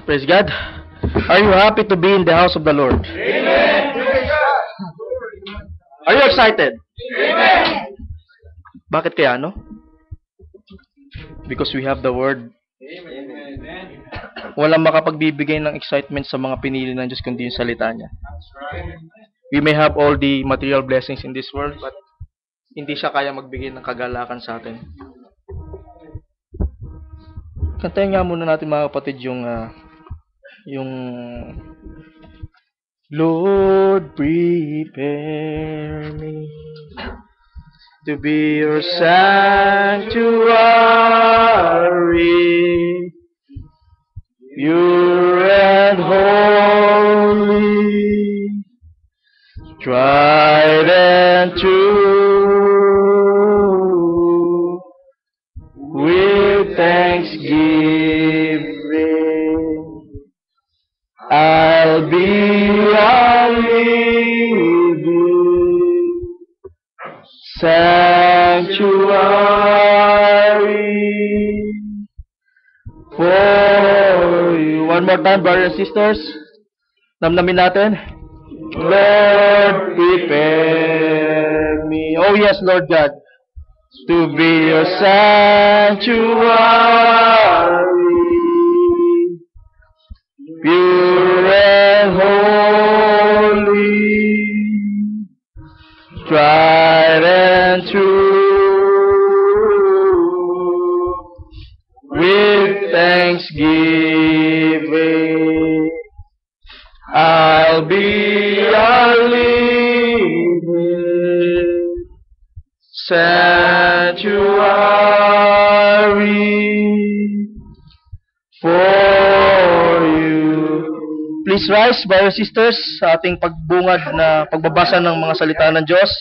Praise God. Are you happy to be in the house of the Lord? Amen. Are you excited? Amen. Bakit kaya, no? Because we have the Word. Amen. Walang makapagbibigay ng excitement sa mga pinili ng Diyos kundi yung salita niya. We may have all the material blessings in this world, but hindi siya kaya magbigay ng kagalakan sa atin. Kantayin nga muna natin mga kapatid yung Lord, prepare me to be your sanctuary, pure and holy, tried and true, with thanksgiving. I'll be a living sanctuary for you. One more time, brothers and sisters. Namnamin natin. Lord, prepare me. Oh yes, Lord God. To be your sanctuary. Pure and holy, tried and true, with thanksgiving, I'll be a living sanctuary for you. Please rise, brothers and sisters, sa ating pagbungad na pagbabasa ng mga salita ng Diyos.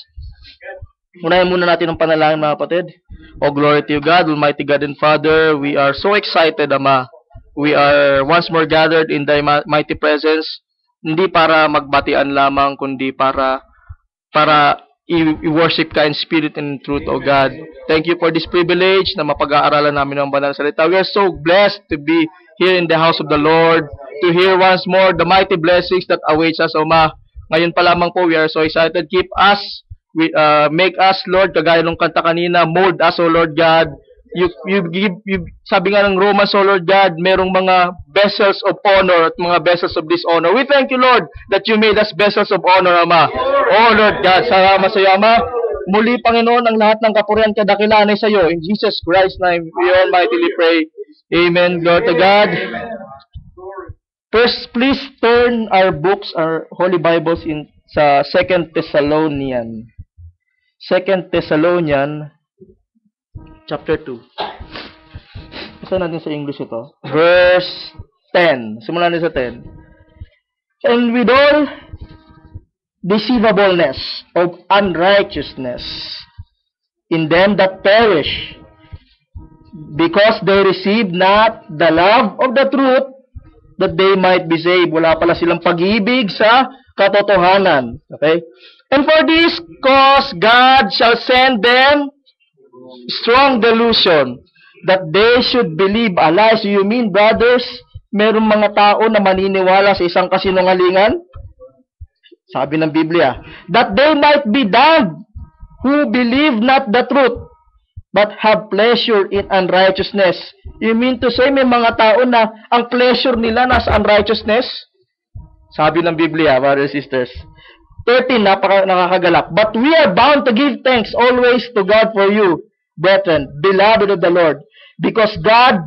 Unahin muna natin ang panalangin, mga kapatid. Oh, glory to you, God, Almighty God and Father. We are so excited, Ama. We are once more gathered in Thy mighty presence, hindi para magbatian lamang, kundi para i-worship ka in spirit and in truth, O God. Thank you for this privilege na mapag-aaralan namin ng banal na salita. We are so blessed to be here in the house of the Lord, to hear once more the mighty blessings that awaits us, O Ma. Ngayon pa lamang po, we are so excited. Keep us, make us, Lord, kagaya ng kanta kanina, mold us, O Lord God. You sabi nga ng Romans, O Lord God, merong mga vessels of honor at mga vessels of dishonor. We thank you, Lord, that you made us vessels of honor, Ama. Oh Lord God, salamat sa iyo, Ama. Muli, Panginoon, ang lahat ng kapurihan kadakilaan ay sa iyo. In Jesus Christ's name, we almightily pray. Amen. Glory to God. First, please turn our books, our Holy Bibles in sa 2 Thessalonian. 2 Thessalonian chapter 2. Basta natin sa English ito. Verse 10. Simulan natin sa 10. And with all deceivableness of unrighteousness in them that perish, because they receive not the love of the truth, that they might be saved. Wala pala silang pag-ibig sa katotohanan. Okay? And for this cause, God shall send them strong delusion, that they should believe a lie. So you mean, brothers, merong mga tao na maniniwala sa isang kasinungalingan? Sabi ng Biblia, that they might be damned who believe not the truth, but have pleasure in unrighteousness. You mean to say, may mga tao na ang pleasure nila nasa unrighteousness? Sabi ng Biblia, brothers and sisters. 13, nakakagalak. But we are bound to give thanks always to God for you, brethren, beloved of the Lord, because God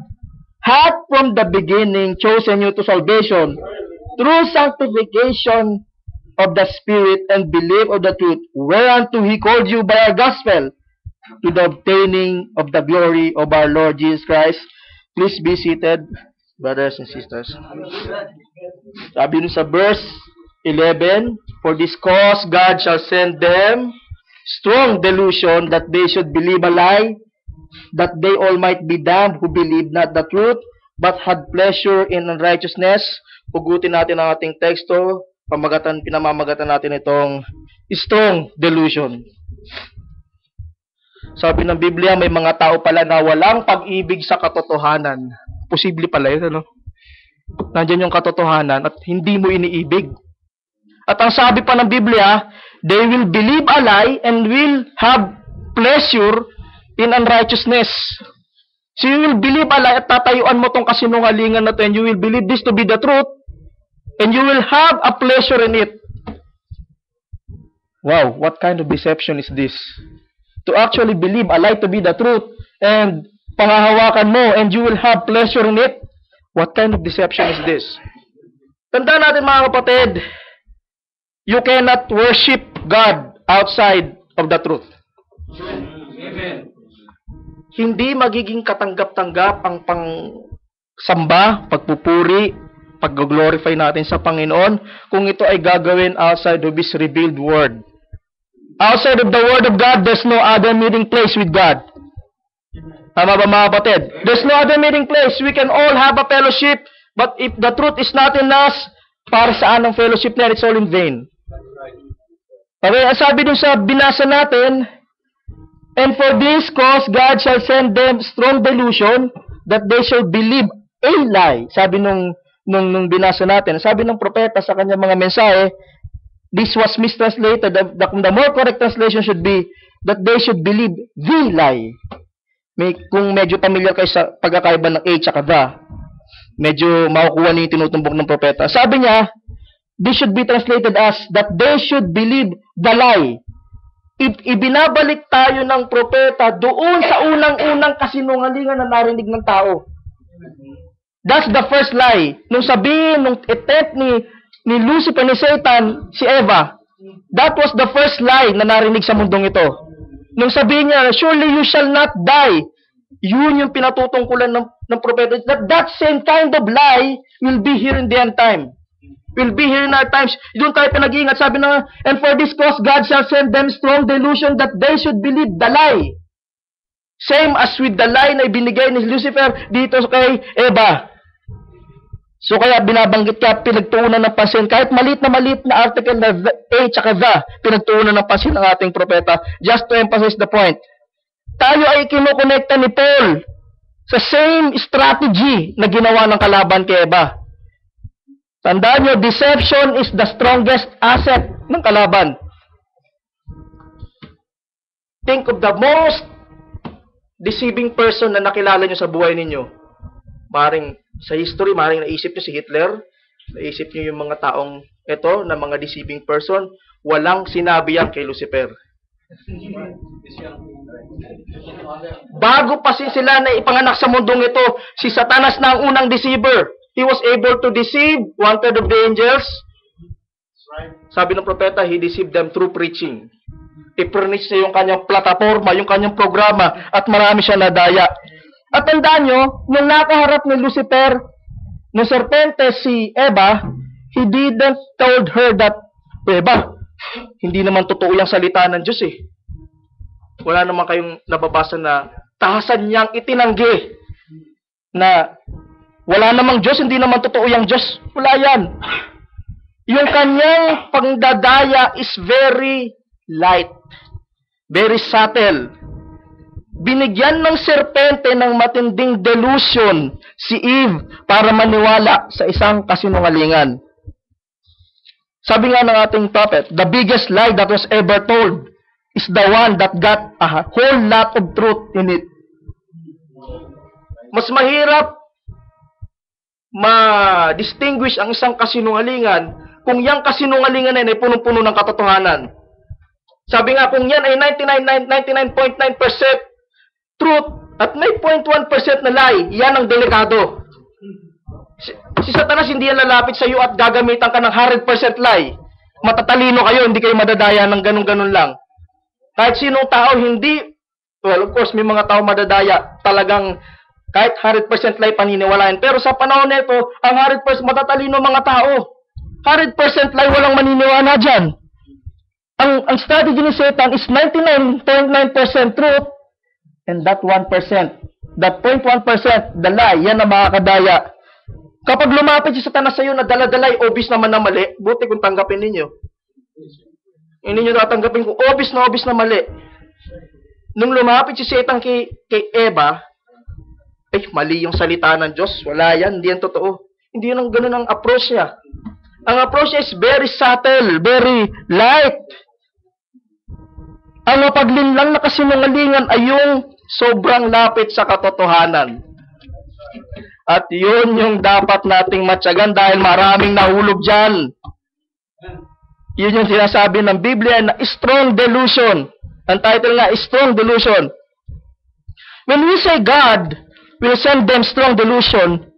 hath from the beginning chosen you to salvation through sanctification of the Spirit and belief of the truth, whereunto He called you by our gospel, to the obtaining of the glory of our Lord Jesus Christ. Please be seated, brothers and sisters. Sabi nun sa verse 11, for this cause God shall send them strong delusion, that they should believe a lie, that they all might be damned who believe not the truth, but had pleasure in unrighteousness. Pugutin natin ang ating teksto, pinamamagatan natin itong strong delusion. Sabi ng Biblia, may mga tao pala na walang pag-ibig sa katotohanan. Posible pala yun, ano? Nandiyan yung katotohanan at hindi mo iniibig. At ang sabi pa ng Biblia, they will believe a lie and will have pleasure in unrighteousness. So you will believe a lie at tatayuan mo tong kasinungalingan na to, and you will believe this to be the truth, and you will have a pleasure in it. Wow, what kind of deception is this? To actually believe a lie to be the truth, and pangahawakan mo, and you will have pleasure in it. What kind of deception is this? Tandaan natin mga kapatid, you cannot worship God outside of the truth. Amen. Hindi magiging katanggap-tanggap ang pangsamba, pagpupuri, pag-glorify natin sa Panginoon kung ito ay gagawin outside of His revealed Word. Outside of the Word of God, there's no other meeting place with God. Tama ba mga kapatid? There's no other meeting place. We can all have a fellowship, but if the truth is not in us, para saan ang fellowship na? It's all in vain. Okay, sabi dun sa binasa natin, and for this cause, God shall send them strong delusion that they shall believe a lie. Sabi nung binasa natin, sabi ng propeta sa kanyang mga mensahe, this was mistranslated. The more correct translation should be that they should believe the lie. Kung medyo familiar kayo sa pagkakaiba ng A at the, medyo makukuha niyo yung tinutumbok ng propeta. Sabi niya, this should be translated as that they should believe the lie. Ibinabalik tayo ng propeta doon sa unang-unang kasinungalingan na narinig ng tao. That's the first lie. Nung sabihin, nung attempt ni Lucifer, ni Satan, si Eva, that was the first lie na narinig sa mundong ito. Nung sabihin niya, surely you shall not die. Yun yung pinatutungkulan ng propeta. That same kind of lie will be here in the end time. Will be here in our times. Doon tayo pinag-iingat. Sabi na, and for this cause, God shall send them strong delusion that they should believe the lie. Same as with the lie na ibinigay ni Lucifer dito kay Eva. So kaya binabanggit ka, pinagtuunan ng pansin. Kahit maliit na article na A tsaka the, pinagtuunan ng pansin ng ating propeta. Just to emphasize the point. Tayo ay kinukonekta ni Paul sa same strategy na ginawa ng kalaban kay Eva. Tandaan nyo, deception is the strongest asset ng kalaban. Think of the most deceiving person na nakilala nyo sa buhay ninyo. Maring sa history, maring naisip nyo si Hitler, naisip nyo yung mga taong ito na mga deceiving person, walang sinabi yan kay Lucifer. Bago pa sila na ipanganak sa mundong ito, si Satanas na ang unang deceiver. He was able to deceive 1/3 of the angels. Sabi ng propeta, he deceived them through preaching. I-furnish niya yung kanyang plataforma, yung kanyang programa, at marami siya nadaya. At tandaan nyo, nung nakaharap ni Lucifer, nung serpente si Eva, he didn't told her that, Eva, hindi naman totoo yung salita ng Diyos eh. Wala naman kayong nababasa na tahasan niyang itinanggi na wala namang Diyos, hindi naman totoo yung Diyos. Wala yan. Yung kanyang pangdadaya is very light, very subtle. Binigyan ng serpente ng matinding delusion si Eve para maniwala sa isang kasinungalingan. Sabi nga ng ating prophet, the biggest lie that was ever told is the one that got a whole lot of truth in it. Mas mahirap ma-distinguish ang isang kasinungalingan kung yung kasinungalingan ay punong-puno ng katotohanan. Sabi nga, kung yan ay 99.9% truth at may 0.1% na lie, yan ang delikado. Si Satanas hindi yan lalapit sa iyo at gagamitan ka ng 100% lie. Matatalino kayo, hindi kayo madadaya ng ganun-ganun lang. Kahit sinong tao hindi, well, of course, may mga tao madadaya, talagang kahit 100% lie paniniwalain. Pero sa panahon nito, ang 100% matatalino mga tao. 100% lie, walang maniniwala dyan. Ang strategy ni Satan is 99.9% truth, and that 1%, that 0.1%, the lie, yan ang makakadaya. Kapag lumapit si Satanas sa iyo na dala-dalay, obvious naman na mali, buti kung tanggapin ninyo. Hindi nyo tatanggapin kung obvious na mali. Nung lumapit si Satan kay Eva, mali yung salita ng Diyos. Wala yan, hindi yan totoo. Hindi yan ganun ang approach niya. Ang approach niya is very subtle, very light. Ang mapaglinlang na kasinungalingan ay yung sobrang lapit sa katotohanan. At yun yung dapat nating matyagan dahil maraming nahulog dyan. Yun yung sinasabi ng Biblia na strong delusion. Ang title nga is strong delusion. When we say God will send them strong delusion,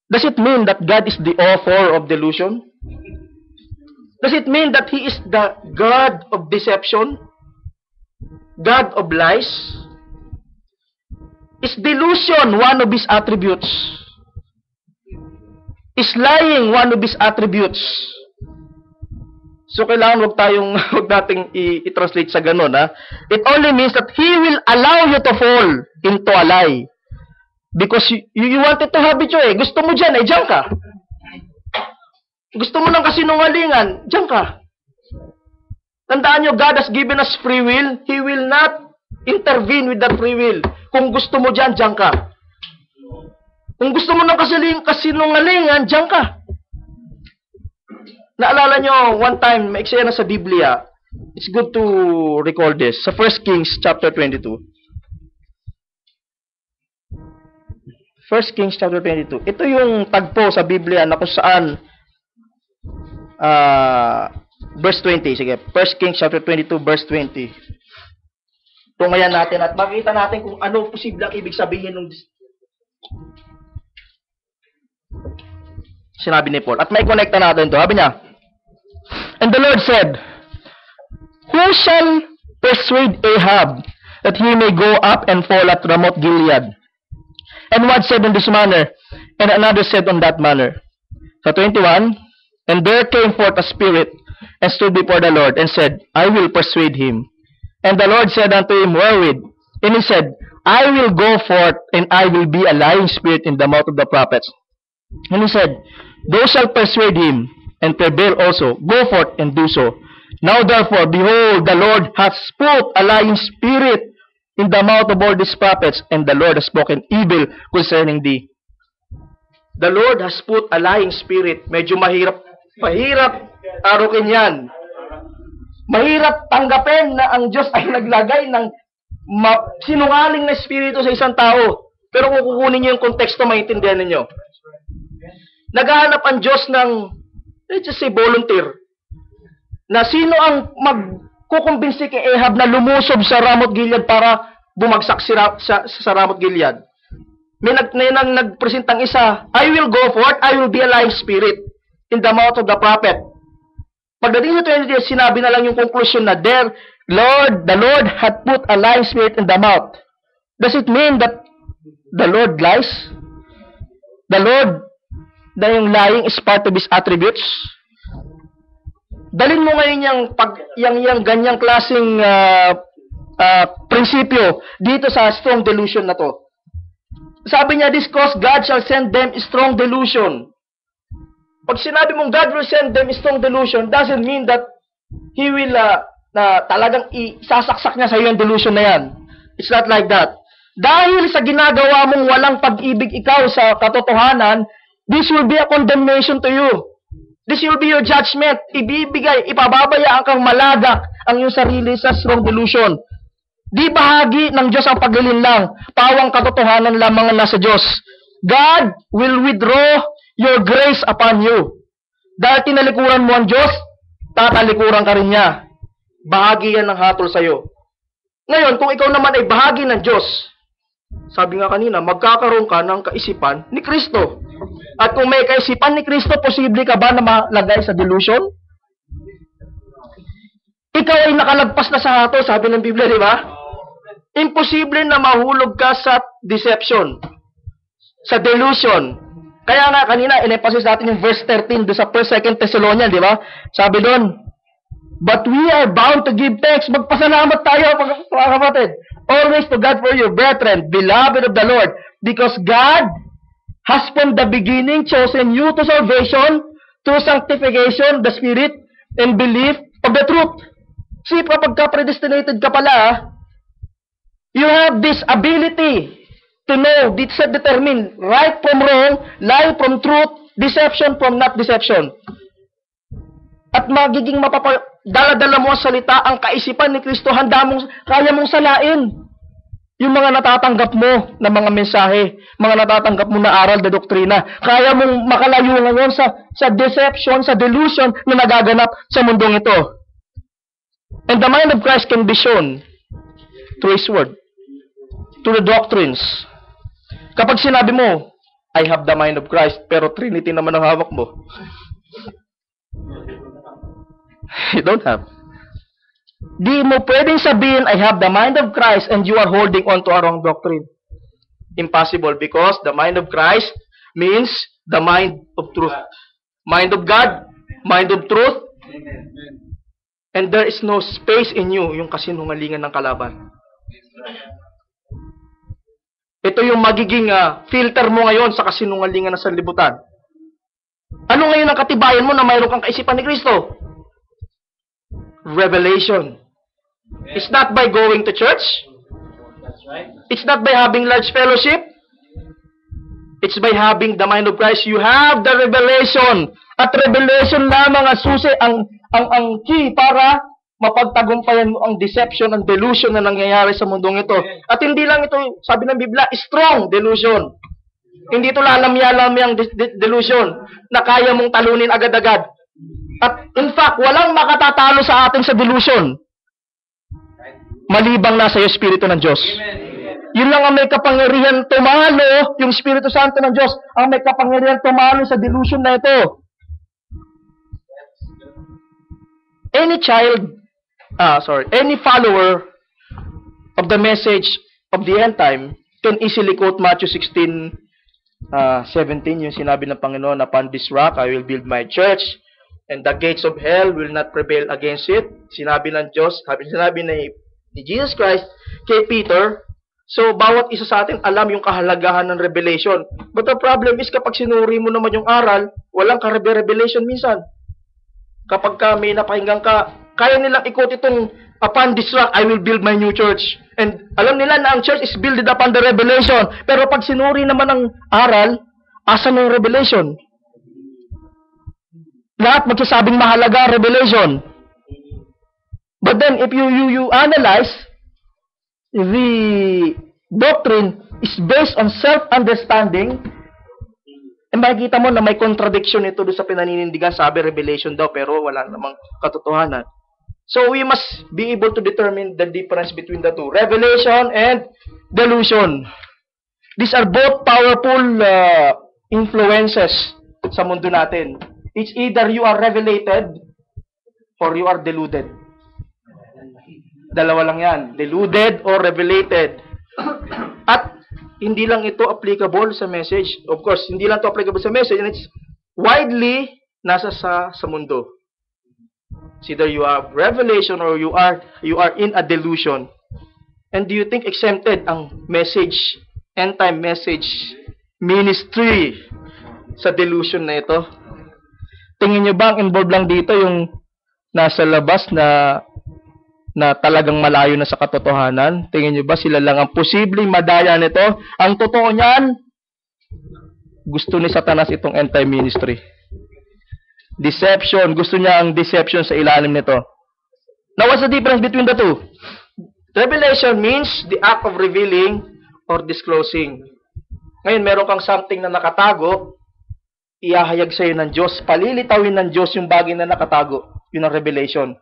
does it mean that God is the author of delusion? Does it mean that He is the God of deception? God of lies? Is delusion one of His attributes? Is lying one of His attributes? So, kailangan wag nating i-translate sa ganun, ha? It only means that He will allow you to fall into a lie. Because you wanted to have it, Gusto mo dyan, dyan ka. Gusto mo ng kasinungalingan, dyan ka. Tandaan nyo, God has given us free will. He will not intervene with that free will. Kung gusto mo dyan, dyan ka. Kung gusto mo ng kasinungalingan, dyan ka. Naalala nyo, one time, may eksena sa Biblia. It's good to recall this. Sa 1 Kings chapter 22. 1 Kings chapter 22. Ito yung tagpo sa Biblia na kung saan verse 20. Sige, 1 Kings chapter 22 verse 20. Tungayan natin at makita natin kung ano posible ang ibig sabihin ng sinabi ni Paul. At may connecta natin to. Sabi niya, and the Lord said, who shall persuade Ahab that he may go up and fall at Ramoth Gilead? And one said in this manner, and another said on that manner. So 21, and there came forth a spirit, and stood before the Lord, and said, I will persuade him. And the Lord said unto him, wherewith? And he said, I will go forth, and I will be a lying spirit in the mouth of the prophets. And he said, thou shalt persuade him, and prevail also. Go forth and do so. Now therefore, behold, the Lord hath put a lying spirit in the mouth of all these prophets, and the Lord has spoken evil concerning thee. The Lord has put a lying spirit. Medyo mahirap arukin yan. Mahirap tanggapin na ang Diyos ay naglagay ng sinungaling na espiritu sa isang tao. Pero kung kukunin niyo yung konteksto, maintindihan niyo. Naghahanap ang Diyos ng, let's just say, volunteer. Na sino ang magkukumbinsi kay Ahab na lumusob sa Ramoth Gilead para bumagsak sa Ramoth Gilead. May nagpresentang isa, I will go forth, I will be a lying spirit in the mouth of the prophet. Pagdating sa 20 days, sinabi na lang yung conclusion na the Lord had put a lying spirit in the mouth. Does it mean that the Lord lies? The Lord, na yung lying is part of His attributes? Dalhin mo ngayon yung ganyang klaseng prinsipyo dito sa strong delusion na to. Sabi niya, this cause God shall send them strong delusion. Pag sinabi mong God will send them strong delusion, doesn't mean that He will na talagang isasaksak niya sa iyo yung delusion na yan. It's not like that. Dahil sa ginagawa mong walang pag-ibig ikaw sa katotohanan, this will be a condemnation to you. This will be your judgment. Ipababayaan kang malagak ang iyong sarili sa strong delusion. Di bahagi ng Diyos ang paglilinlang. Pawang katotohanan lamang ang nasa Diyos. God will withdraw your grace upon you. Dahil tinalikuran mo ang Diyos, tatalikuran ka rin niya. Bahagi yan ng hatol sa iyo. Ngayon, kung ikaw naman ay bahagi ng Diyos, sabi nga kanina, magkakaroon ka ng kaisipan ni Kristo. At kung may kaisipan ni Kristo, posible ka ba na malagay sa delusion? Ikaw ay nakalagpas na sa hatol, sabi ng Biblia, di ba? Imposible na mahulog ka sa deception, sa delusion. Kaya nga kanina, in-emphasize natin yung verse 13 doon sa 1 2 Thessalonians, di ba? Sabi doon, but we are bound to give thanks. Magpasalamat tayo, mga kapatid. Always to God for you, brethren, beloved of the Lord, because God has from the beginning chosen you to salvation through sanctification, the Spirit, and belief of the truth. See, kapag ka predestinated ka pala, You have this ability to know, determine right from wrong, lie from truth, deception from not deception. At magiging dala-dala mo ang salita, ang kaisipan ni Kristo, kaya mong salain yung mga natatanggap mo na mga mensahe, mga natatanggap mo na aral, na doktrina. Kaya mong makalayo ngayon sa deception, sa delusion na nagaganap sa mundong ito. And the mind of Christ can be shown through His Word, through the doctrines. Kapag sinabi mo, I have the mind of Christ, pero Trinity naman ang hawak mo, you don't have. Di mo pwedeng sabihin, I have the mind of Christ, and you are holding on to a wrong doctrine. Impossible, because the mind of Christ means the mind of truth. Mind of God, mind of truth, and there is no space in you, yung kasinungalingan ng kalaban. Ito yung magiging filter mo ngayon sa kasinungalingan ng sanlibutan. Ano ngayon ang katibayan mo na mayroon kang kaisipan ni Kristo? Revelation. It's not by going to church. That's right. It's not by having large fellowship. It's by having the mind of Christ. You have the revelation. At revelation lamang ang susi, ang key para mapagtagumpayan mo ang deception, ang delusion na nangyayari sa mundong ito. At hindi lang ito, sabi ng Biblia, strong delusion. Hindi ito lalamya-lamyang delusion na kaya mong talunin agad-agad. At in fact, walang makatatalo sa atin sa delusion. Malibang nasa iyo Espiritu ng Diyos. Yun lang ang may kapangyarihan tumalo, yung Espiritu Santo ng Diyos, ang may kapangyarihan tumalo sa delusion na ito. Any follower of the message of the end time can easily quote Matthew 16:17, yung sinabi ng Panginoon, upon this rock I will build my church, and the gates of hell will not prevail against it. Sinabi ng Diyos, sinabi ni Jesus Christ kay Peter. So, bawat isa sa atin alam yung kahalagahan ng revelation. But the problem is, kapag sinuri mo naman yung aral, walang ka-revelation minsan. Kapag may napakinggan ka, kaya nilang ikot itong, upon this rock, I will build my new church. And alam nila na ang church is built upon the revelation. Pero pag sinuri naman ang aral, asan yung revelation? Lahat magsasabing mahalaga revelation. But then, if you analyze, the doctrine is based on self-understanding, and makikita mo na may contradiction ito doon sa pinaninindigan. Sabi, revelation daw, pero wala namang katotohanan. So, we must be able to determine the difference between the two. Revelation and delusion. These are both powerful influences sa mundo natin. It's either you are revelated or you are deluded. Dalawa lang yan. Deluded or revelated. At hindi lang ito applicable sa message. Of course, hindi lang ito applicable sa message. And it's widely nasa sa mundo. It's either you have revelation or you are in a delusion. And do you think exempted ang message, end time message, ministry sa delusion na ito? Tingin nyo ba ang involved lang dito yung nasa labas na talagang malayo na sa katotohanan? Tingin nyo ba sila lang ang posibleng madaya nito? Ang totoo niyan, gusto ni Satanas itong end time ministry. Deception. Gusto niya ang deception sa ilalim nito. Now, what's the difference between the two? Revelation means the act of revealing or disclosing. Ngayon, meron kang something na nakatago, ihahayag sa'yo ng Diyos, palilitawin ng Diyos yung bagay na nakatago. Yun ang revelation.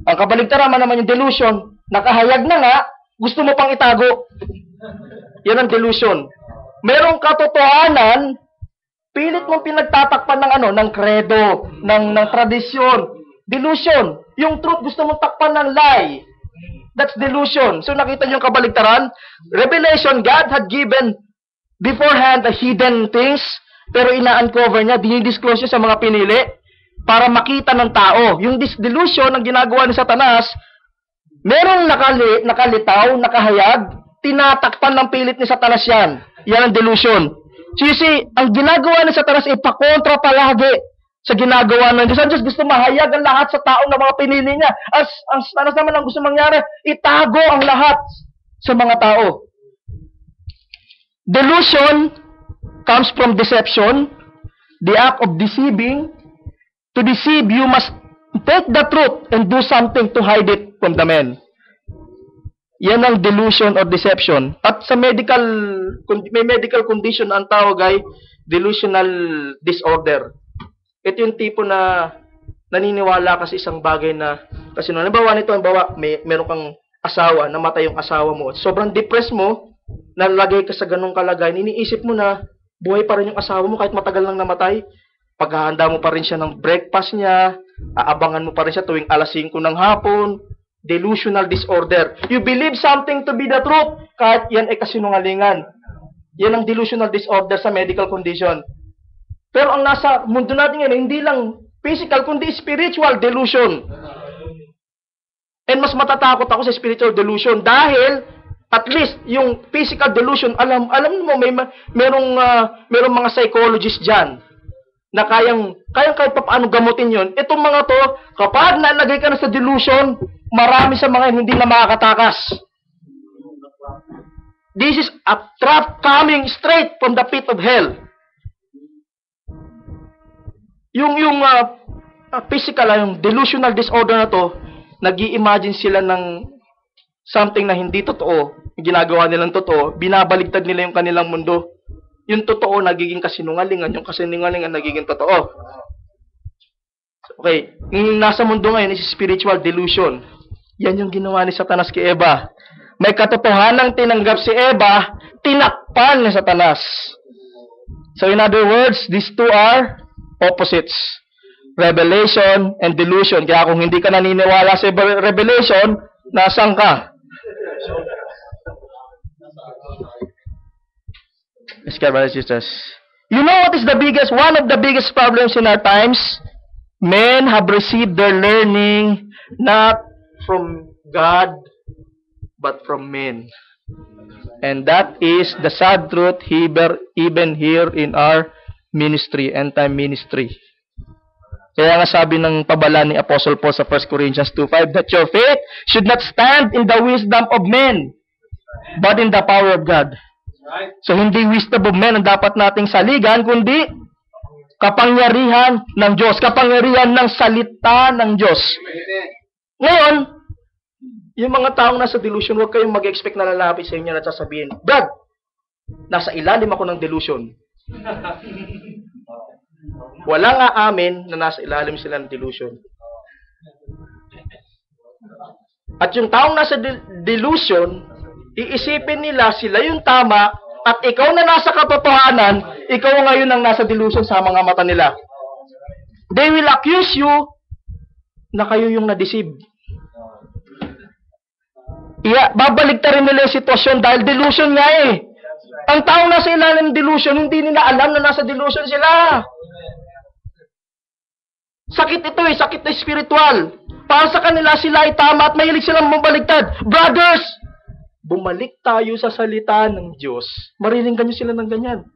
Ang kabaligtaran naman yung delusion, nakahayag na nga, gusto mo pang itago. Yan ang delusion. Merong katotohanan, pilit mong pinagtatakpan ng credo, ng tradisyon. Delusion. Yung truth, gusto mong takpan ng lie. That's delusion. So nakita niyo yung kabaligtaran? Revelation, God had given beforehand the hidden things, pero ina-uncover niya, dinidisclose niya sa mga pinili para makita ng tao. Yung delusion ang ginagawa ni Satanas, merong nakalitaw, nakahayag, tinatakpan ng pilit ni Satanas yan. Yan ang delusion. So you see, ang ginagawa ni Satanas ay pakontra palagi sa ginagawa ng Diyos. Ang Diyos gusto mahayag ang lahat sa tao ng mga pinili niya. Ang Satanas naman ang gusto mangyari, itago ang lahat sa mga tao. Delusion comes from deception, the act of deceiving. To deceive, you must take the truth and do something to hide it from the men. Yan ang delusion or deception. At sa may medical condition ang tawag ay delusional disorder. Ito yung tipo na naniniwala kasi isang bagay na, kasi halimbawa nito, meron kang asawa, namatay yung asawa mo, sobrang depressed mo, nalagay ka sa ganong kalagayan, iniisip mo na buhay pa rin yung asawa mo kahit matagal lang namatay. Paghahanda mo pa rin siya ng breakfast niya, aabangan mo pa rin siya tuwing alas 5 ng hapon. Delusional disorder. You believe something to be the truth, kahit yan ay kasinungalingan. Yan ang delusional disorder sa medical condition. Pero ang nasa mundo natin ngayon, hindi lang physical, kundi spiritual delusion. And mas matatakot ako sa spiritual delusion dahil at least yung physical delusion, alam mo merong mga psychologists diyan na kayang kahit paano gamutin yon. Itong mga to, kapag nalagay ka na sa delusion, marami sa mga hindi na makakatakas. This is a trap coming straight from the pit of hell. Yung physical, yung delusional disorder na to, nag-i-imagine sila ng something na hindi totoo, ginagawa nilang totoo, binabaligtad nila yung kanilang mundo. Yung totoo nagiging kasinungalingan, yung kasinungalingan nagiging totoo. Okay, yung nasa mundo ngayon is spiritual delusion. Yan yung ginawa ni Satanas kay Eva. May katotohanang tinanggap si Eva, tinakpan ni Satanas. So in other words, these two are opposites. Revelation and delusion. Kaya kung hindi ka naniniwala sa revelation, nasaan ka? Yes, brothers and sisters. You know what is one of the biggest problems in our times? Men have received their learning not from God, but from men. And that is the sad truth even here in our ministry, end-time ministry. Kaya nga sabi ng pabala ni Apostle Paul sa 1 Corinthians 2:5, that your faith should not stand in the wisdom of men, but in the power of God. So hindi wisdom of men ang dapat nating saligan, kundi kapangyarihan ng Diyos, kapangyarihan ng salita ng Diyos. Ngayon, yung mga taong nasa delusion, huwag kayong mag-expect na lalapit sa inyo at sasabihin, Brad, nasa ilalim ako ng delusion. Wala nga amin na nasa ilalim sila ng delusion. At yung taong nasa delusion, iisipin nila sila yung tama at ikaw na nasa katotohanan, ikaw ngayon ang nasa delusion sa mga mata nila. They will accuse you na kayo yung na-deceive. Babaligtarin nila yung sitwasyon dahil delusion nga eh. Ang tao nasa ilalim ng delusion, hindi nila alam na nasa delusion sila. Sakit ito eh, sakit na spiritual. Para sa kanila sila ay tama at mahilig silang mabaligtad. Brothers, bumalik tayo sa salita ng Diyos. Mariringgan nyo sila ng ganyan.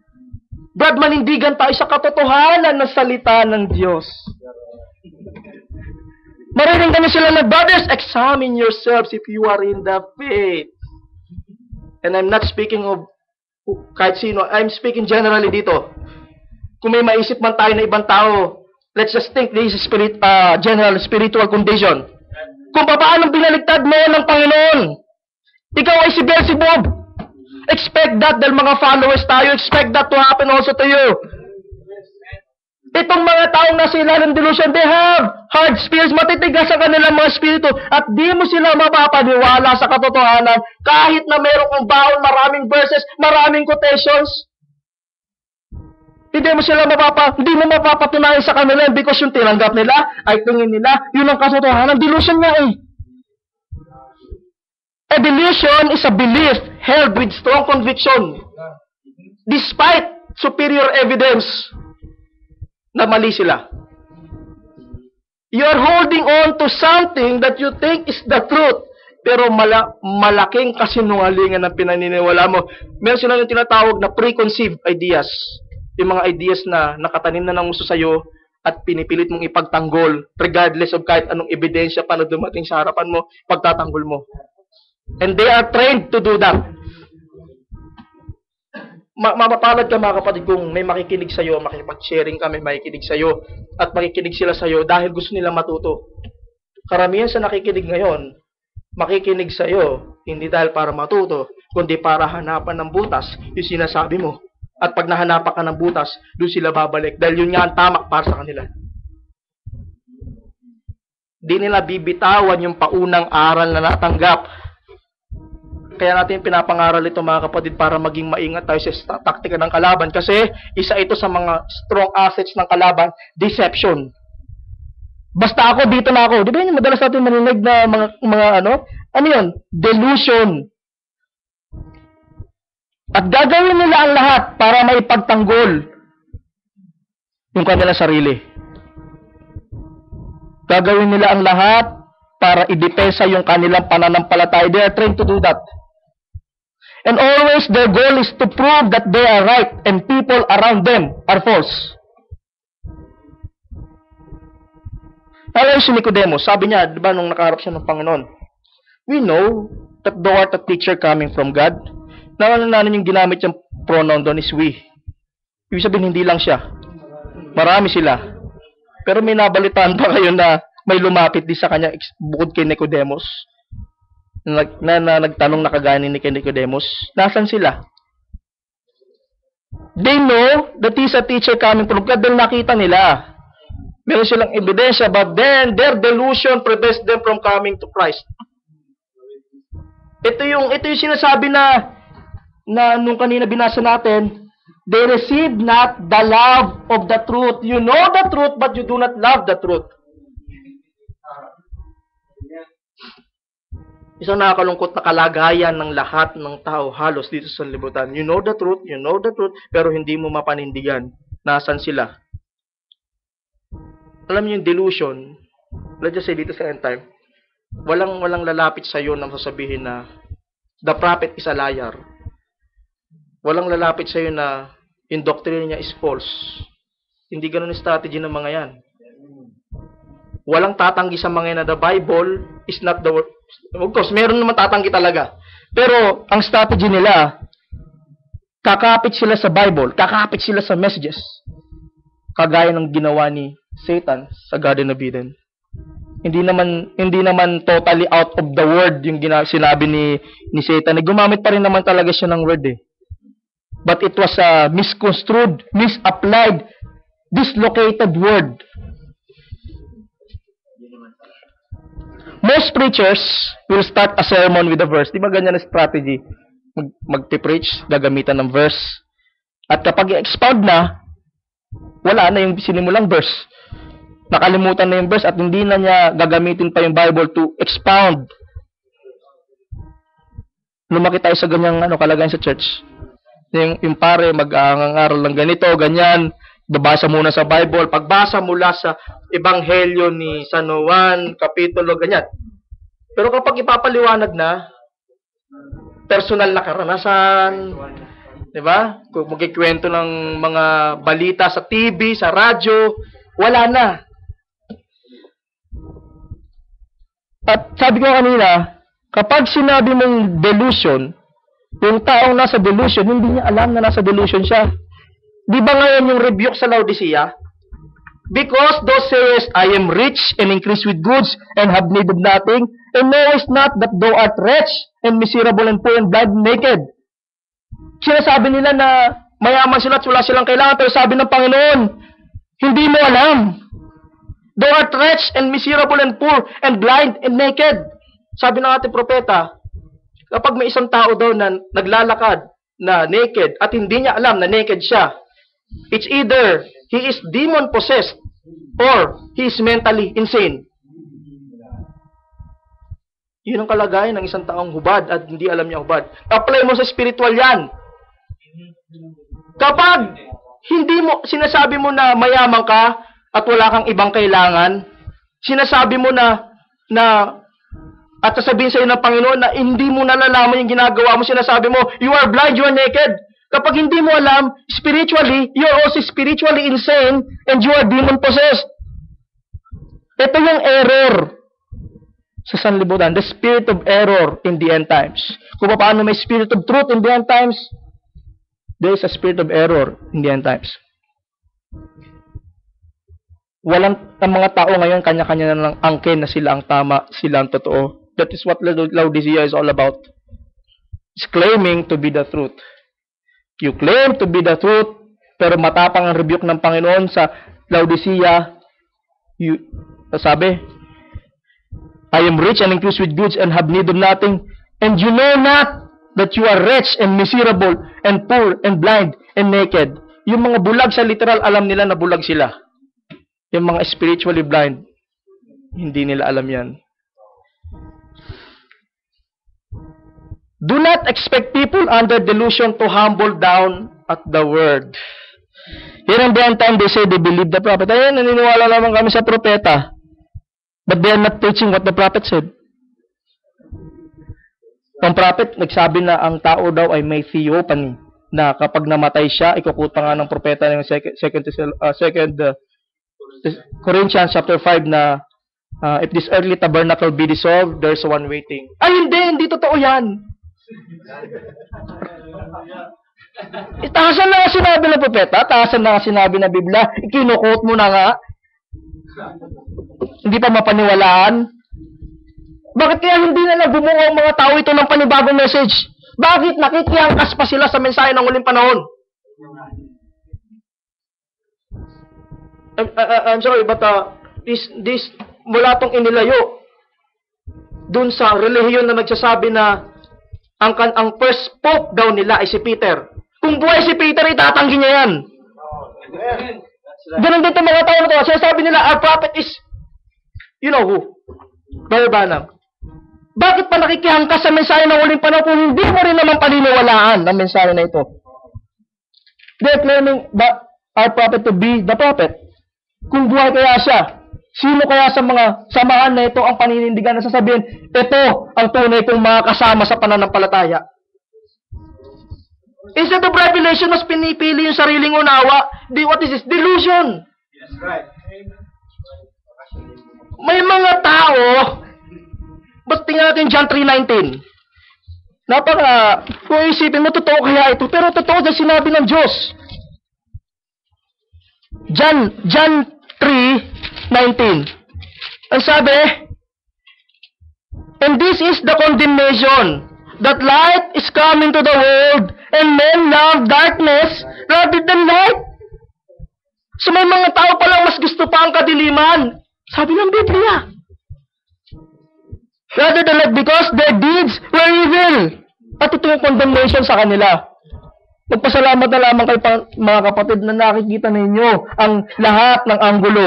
Brad, manindigan tayo sa katotohanan ng salita ng Diyos. Mariringgan nyo sila na, brothers, examine yourselves if you are in the faith. And I'm not speaking of kahit sino. I'm speaking generally dito. Kung may maisip man tayo na ibang tao, let's just think this is general spiritual condition. Kung paano binaligtad mo ng Panginoon, ikaw ay si Beelzebub. Expect that dahil mga followers tayo, expect that to happen also to you. Itong mga taong nasa ilalim ng delusion, they have hard spirits, matitigas ang kanilang mga spirito, at di mo sila mapapaniwala sa katotohanan kahit na meron kong baon, maraming verses, maraming quotations. Hindi mo mapapatunayan sa kanila because yung tinanggap nila ay tingin nila, yun ang katotohanan. Delusion nga eh. A delusion is a belief held with strong conviction despite superior evidence na mali sila. You are holding on to something that you think is the truth, pero malaking kasinungalingan ang pinaniniwala mo. Meron sila yung tinatawag na preconceived ideas. Yung mga ideas na nakatanim na ng uso sa'yo at pinipilit mong ipagtanggol regardless of kahit anong ebidensya pa na dumating sa harapan mo, pagtatanggol mo. And they are trained to do that. Mapapalad ka mga kapatid kung may makikinig sa'yo, makipag-sharing ka, may makikinig sa'yo, at makikinig sila sa'yo dahil gusto nila matuto. Karamihan sa nakikinig ngayon, makikinig sa'yo, hindi dahil para matuto, kundi para hanapan ng butas yung sinasabi mo. At pag nahanapan ka ng butas, doon sila babalik. Dahil yun nga ang tamak para sa kanila. Di nila bibitawan yung paunang aral na natanggap. Kaya natin pinapangaral ito mga kapatid para maging maingat tayo sa taktika ng kalaban. Kasi isa ito sa mga strong assets ng kalaban, deception. Basta ako, dito na ako. Di ba yun madalas natin marinig na mga ano yun? Delusion. At gagawin nila ang lahat para maipagtanggol yung kanilang sarili. Gagawin nila ang lahat para idepensa yung kanilang pananampalataya. They are trained to do that. And always their goal is to prove that they are right and people around them are false. Alam si Nicodemus, sabi niya, di ba nung nakaharap siya ng Panginoon, we know that thou art a teacher coming from God. Naman yung ginamit yung pronoun doon is we. Ibig sabihin, hindi lang siya. Marami sila. Pero may nabalitaan pa kayo na may lumapit di sa kanya bukod kay Nicodemus. Na nagtanong na kagaya ni Nicodemus, nasan sila? They know that he's a teacher coming from God. Dahil nakita nila. Meron silang ebidensya, but then their delusion prevents them from coming to Christ. Ito yung sinasabi na nung kanina binasa natin, they receive not the love of the truth. You know the truth, but you do not love the truth. Isang nakakalungkot na kalagayan ng lahat ng tao halos dito sa libutan. You know the truth, pero hindi mo mapanindigan. Nasaan sila? Alam niyo yung delusion, let's just say dito sa end time, walang lalapit sa iyo na sasabihin na the prophet is a liar. Walang lalapit sa iyo na yung doctrine niya is false. Hindi ganun yung strategy ng mga yan. Walang tatanggi sa mga yan na the Bible is not the word. Of course, meron naman tatanggi talaga. Pero, ang strategy nila, kakapit sila sa Bible, kakapit sila sa messages. Kagaya ng ginawa ni Satan sa Garden of Eden. Hindi naman totally out of the word yung sinabi ni Satan. Gumamit pa rin naman talaga siya ng word eh. But it was a misconstrued, misapplied, dislocated word. Most preachers will start a sermon with a verse. Di ba ganyan na strategy? Magti-preach, gagamitan ng verse. At kapag i-expound na, wala na yung sinimulang verse. Nakalimutan na yung verse at hindi na niya gagamitin pa yung Bible to expound. Lumaki tayo sa ganyang kalagayan sa church. Yung pare, mag-aaral ng ganito, ganyan. Babasa muna sa Bible. Pagbasa mula sa Ebanghelyo ni San Juan, kapitulo, ganyan. Pero kapag ipapaliwanag na, personal na karanasan, di ba? Kung magkikwento ng mga balita sa TV, sa radyo, wala na. At sabi ko kanina, kapag sinabi mong delusion, yung taong nasa delusion, hindi niya alam na nasa delusion siya. Di ba ngayon yung rebuke sa Laodicea? Because thou sayest, I am rich and increase with goods and have need of nothing, and knowest not that thou art wretched and miserable and poor and blind and naked. Sinasabi nila na mayaman sila at wala silang kailangan, pero sabi ng Panginoon, hindi mo alam. Thou art wretched and miserable and poor and blind and naked. Sabi ng ating propeta, kapag may isang tao daw na naglalakad na naked at hindi niya alam na naked siya, it's either he is demon-possessed or he is mentally insane. Yun ang kalagayan ng isang taong hubad at hindi alam niya hubad. Apply mo sa spiritual yan. Kapag hindi mo, sinasabi mo na mayaman ka at wala kang ibang kailangan, sinasabi mo na at sasabihin sa iyo ng Panginoon na hindi mo nalalaman yung ginagawa mo, sinasabi mo, you are blind, you are naked. Kapag hindi mo alam, spiritually, you are also spiritually insane and you are demon-possessed. Ito yung error. sa sanlibutan. The spirit of error in the end times. Kung paano may spirit of truth in the end times, there is a spirit of error in the end times. Ang mga tao ngayon, kanya-kanya na lang angkin na sila ang tama, sila ang totoo. That is what Laodicea is all about. It's claiming to be the truth. You claim to be the truth, pero matapang ang rebuke ng Panginoon sa Laodicea. Sabi, I am rich and increased with goods and have need of nothing, and you know not that you are rich and miserable and poor and blind and naked. Yung mga bulag sa literal, alam nila na bulag sila. Yung mga spiritually blind, hindi nila alam yan. Do not expect people under delusion to humble down at the word. Here in the end time, they say they believe the prophet. Ayun, naniniwala naman kami sa propeta. But they are not preaching what the prophet said. Ang prophet, nagsabi na ang tao daw ay may theophany, na kapag namatay siya, ikukuta nga ng propeta ng 2 Corinthians chapter 5 na if this earthly tabernacle be dissolved, there's one waiting. Ay, hindi totoo yan. Taasan na nga sinabi ng propeta, taasan na nga sinabi ng Biblia, ikinukot mo na nga. Hindi pa mapaniwalaan. Bakit kaya hindi na nagbumuo ang mga tao ito ng panibagong message? Bakit nakikiangkas pa sila sa mensahe ng huling panahon? I'm sorry, but this mula tong inilayo dun sa relihiyon na nagsasabi na ang first pope daw nila ay si Peter. Kung buhay si Peter, itatanggi niya yan. Ganun din itong mga tao na ito. Sinasabi nila, our prophet is, you know who? Brother Branham. Bakit pa nakikihangkas sa mensahe ng huling panahon kung hindi mo rin naman paniniwalaan ang mensahe na ito? They're claiming our prophet to be the prophet. Kung buhay kaya siya, sino kaya sa mga samahan na ito ang paninindigan na sasabihin, ito ang tunay kong mga kasama sa pananampalataya? Instead of revelation, mas pinipili yung sariling unawa. What is this? Delusion. That's right. May mga tao, ba't tingnan natin John 3:19? Kung isipin mo, totoo kaya ito, pero totoo dahil sinabi ng Diyos. John 3:19. Ang sabi, and this is the condemnation, that light is coming to the world, and men love darkness rather than light. So may mga tao palang mas gusto pa ang kadiliman. Sabi ng Biblia. Rather than light, because their deeds were evil. At ito yung condemnation sa kanila. Magpasalamat na lamang kay mga kapatid na nakikita ninyo ang lahat ng anggulo.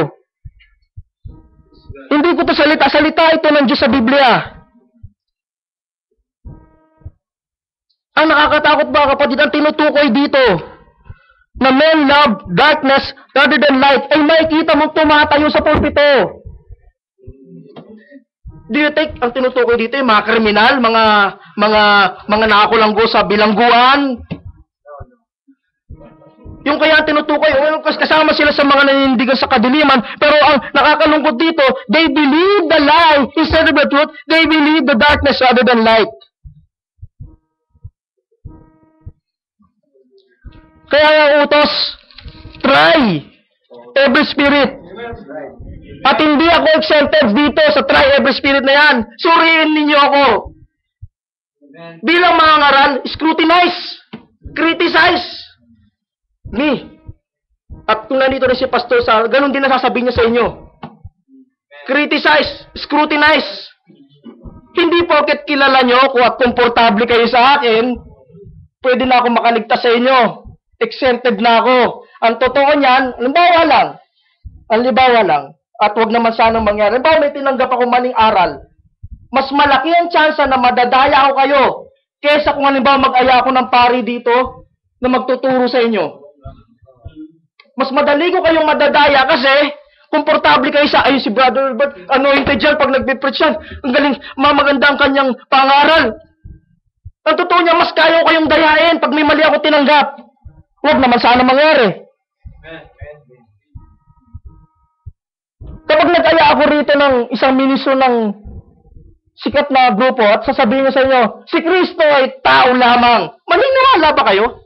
Hindi ko ito salita ito ng Diyos sa Biblia. Ang nakakatakot mga kapatid, ang tinutukoy dito na men love darkness rather than light ay makikita mong tumatayo sa pulpito. Do you think ang tinutukoy dito yung mga kriminal, mga nakakulanggo sa bilangguan? Yung kaya tinutukoy, kasama sila sa mga nanindigan sa kadiliman, pero ang nakakalungkot dito, they believe the lie instead of the truth, they believe the darkness rather than light. Kaya ang utos, try every spirit. At hindi ako exempted dito sa try every spirit na yan. Suriin ninyo ako. Bilang mga ngaral, scrutinize, criticize me. At kung nandito rin si Pastor Sal, ganun din nasasabihin niya sa inyo. Criticize, scrutinize. Hindi porket kilala nyo kung at komportable kayo sa akin, pwede na ako makaligtas sa inyo. Exempted na ako. Ang totoo niyan, halimbawa lang, at wag naman sanang mangyari. Halimbawa may tinanggap ako maling aral. Mas malaki ang tsansa na madadaya ako kayo kesa kung halimbawa mag-aya ako ng pari dito na magtuturo sa inyo. Mas madali ko kayong madadaya kasi komportable kayo sa, ayun si Brother Albert, anointed dyan pag nagbe-preach yan. Ang galing, maganda ang kanyang pangaral. Ang totoo niya, mas kaya ko kayong dayain pag may mali ako tinanggap. Huwag naman sana mangyari. Kapag nag-aya ako rito ng isang ministro ng sikat na grupo at sasabihin niya sa inyo, si Kristo ay tao lamang. Maniniwala ba kayo?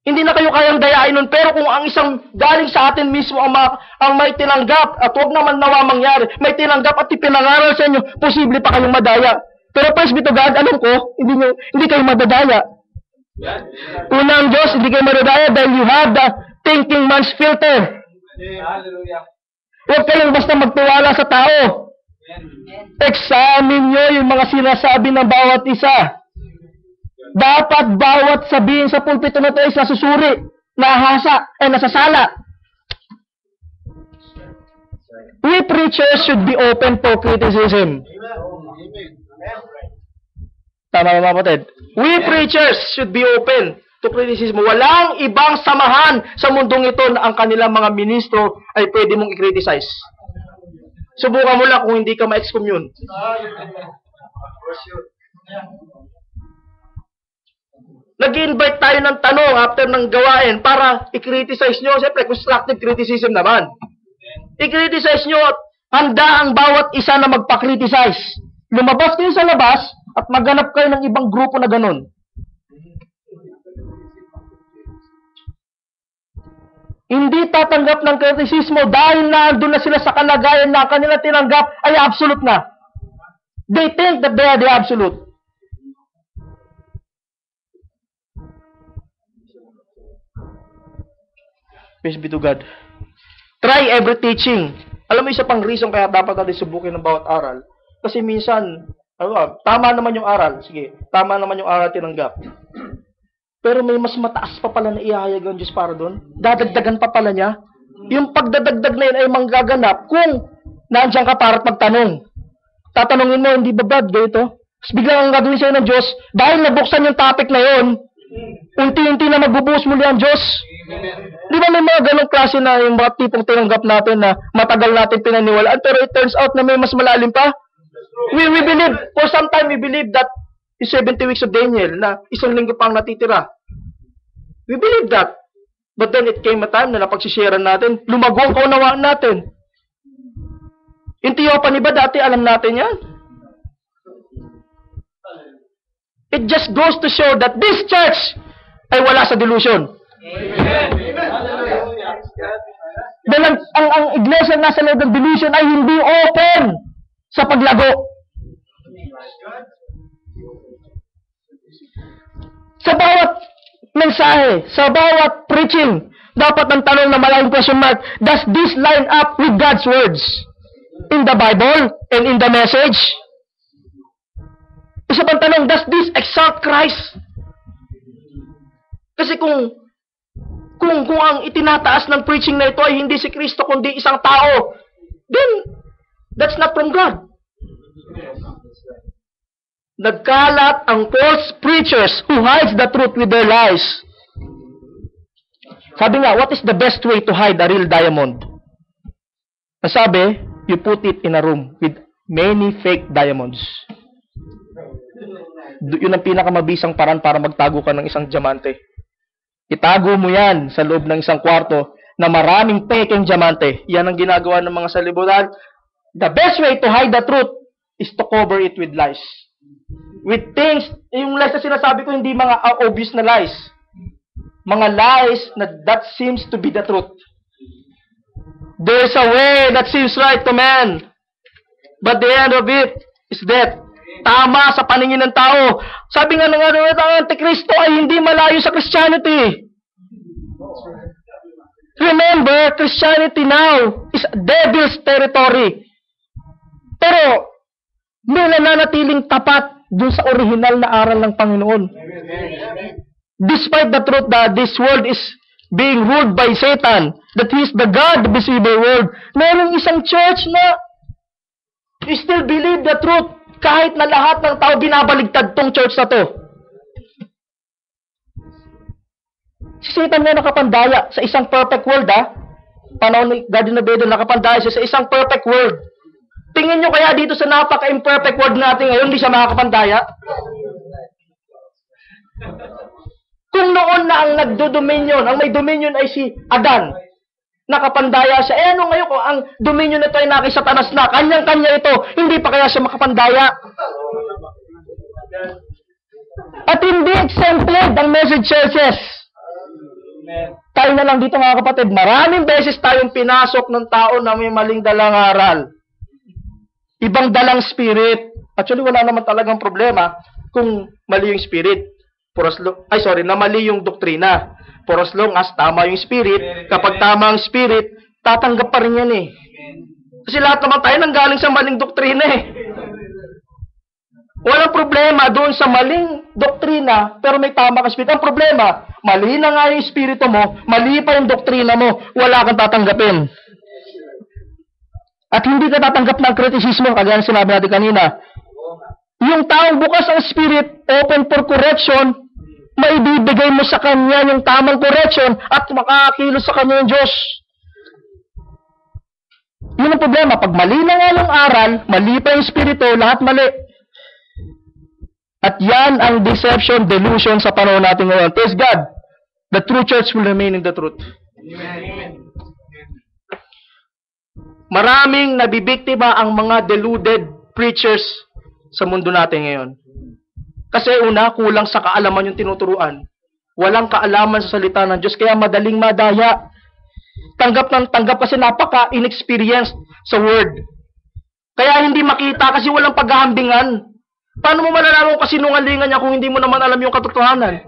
Hindi na kayo kayang dayain nun. Pero kung ang isang galing sa atin mismo ang may tinanggap, at huwag naman nawa mangyari, may tinanggap at ipinangaral sa inyo, posible pa kayong madaya. Pero praise be to God, alam ko, hindi kayo madadaya. Unang Diyos, hindi kayo madadaya dahil you have the thinking man's filter. Huwag kayong basta magtiwala sa tao. Examine nyo yung mga sinasabi ng bawat isa. Dapat bawat sabihin sa pulpito na ito ay nasusuri, nahasa, ay nasasala. We preachers should be open for criticism. Tama ba, kapatid? We preachers should be open to criticism. Walang ibang samahan sa mundong ito na ang kanilang mga ministro ay pwede mong i-criticize. Subukan mo lang kung hindi ka ma-excommun. Nag-invite tayo ng tanong after ng gawain para i-criticize nyo. Siyempre, constructive criticism naman. I-criticize nyo at handa ang bawat isa na magpa-criticize. Lumabas kayo sa labas at maghanap kayo ng ibang grupo na ganun. Hindi tatanggap ng kritisismo dahil naandun na sila sa kalagayan na kanila tinanggap ay absolute na. They think that they are the absolute. Praise be to God. Try every teaching. Alam mo, isa pang reason kaya dapat natin subukin ng bawat aral. Kasi minsan, tama naman yung aral. Sige, tama naman yung aral tinanggap. Pero may mas mataas pa pala na ihahayag ang Diyos para doon. Dadagdagan pa pala niya. Yung pagdadagdag na yun ay manggaganap kung nandiyan ka para magtanong. Tatanungin mo, hindi ba bad ganito? Tapos biglang ang gagawin sa'yo ng Diyos, dahil nabuksan yung topic na yun, unti-unti na magbubuhos muli ang Diyos. Di ba may mga ganong klase na yung mga tipong tinanggap natin na matagal natin pinaniwalaan, pero it turns out na may mas malalim pa? We believe, for some time we believe that yung 70 weeks of Daniel, na isang linggo pang natitira. We believe that. But then it came a time na napagsisharean natin, lumago ang kaunawaan natin. Yung Theophany ba dati, alam natin yan? It just goes to show that this church ay wala sa delusion. Dahil ang iglesia na nasa loob ng delusion ay hindi open sa paglago. Sa bawat mensahe, sa bawat preaching, dapat ang tanong na malaking question mark, does this line up with God's words in the Bible and in the message? Isa pang tanong, does this exalt Christ? Kasi kung ang itinataas ng preaching na ito ay hindi si Kristo kundi isang tao, then that's not from God. Nagkalat ang false preachers who hides the truth with their lies. Sabi nga, what is the best way to hide a real diamond? Sabi, you put it in a room with many fake diamonds. Yun ang pinakamabisang paraan para magtago ka ng isang diamante. Itago mo yan sa loob ng isang kwarto na maraming pekeng diamante. Yan ang ginagawa ng mga salibutan. The best way to hide the truth is to cover it with lies. With things, yung lies na sinasabi ko, hindi mga obvious na lies. Mga lies na that seems to be the truth. There's a way that seems right to man, but the end of it is death. Tama sa paningin ng tao. Sabi nga ng Antikristo ay hindi malayo sa Christianity. Remember, Christianity now is devil's territory. Pero, may nananatiling tapat dun sa original na aral ng Panginoon. Despite the truth that this world is being ruled by Satan, that he is the God of this evil world, merong isang church na you still believe the truth kahit na lahat ng tao binabaligtad tong church na to. Si Satan nga nakapandaya sa isang perfect world, panahon ni Guardian Abedo, nakapandaya siya sa isang perfect world. Tingin nyo kaya dito sa napaka-imperfect world natin ngayon, hindi siya makakapandaya? Kung noon na ang nagdo-dominion, ang may dominion ay si Adan, nakapandaya siya. Eh ano ngayon kung ang dominion nito ay naki Satanas na, kanyang-kanya ito, hindi pa kaya siya makapandaya? At hindi exempted ang message churches. Tayo na lang dito mga kapatid, maraming beses tayong pinasok ng tao na may maling dalang aral. Ibang dalang spirit. Actually, wala naman talagang problema kung mali yung spirit. Na mali yung doktrina. For as long as tama yung spirit, kapag tama ang spirit, tatanggap pa rin yan eh. Kasi lahat naman tayo nanggaling sa maling doktrina eh. Walang problema doon sa maling doktrina, pero may tama kang spirit. Ang problema, mali na nga yung spirito mo, mali pa yung doktrina mo, wala kang tatanggapin. At hindi ka tatanggap ng kritisismo, kagaya ng sinabi natin kanina. Yung taong bukas ang spirit, open for correction, maibibigay mo sa kanya yung tamang correction at makakilos sa kanya yung Diyos. Yun ang problema. Pag mali na nga yung aral, mali pa yung spirito, lahat mali. At yan ang deception, delusion sa panahon natin ngayon. Praise God. The true church will remain in the truth. Amen. Maraming nabibiktima ang mga deluded preachers sa mundo natin ngayon. Kasi una, kulang sa kaalaman yung tinuturuan. Walang kaalaman sa salita ng Diyos, kaya madaling madaya. Tanggap ng tanggap kasi napaka-inexperienced sa word. Kaya hindi makita kasi walang paghahambingan. Paano mo malalaman kung kasinungalingan niya kung hindi mo naman alam yung katotohanan?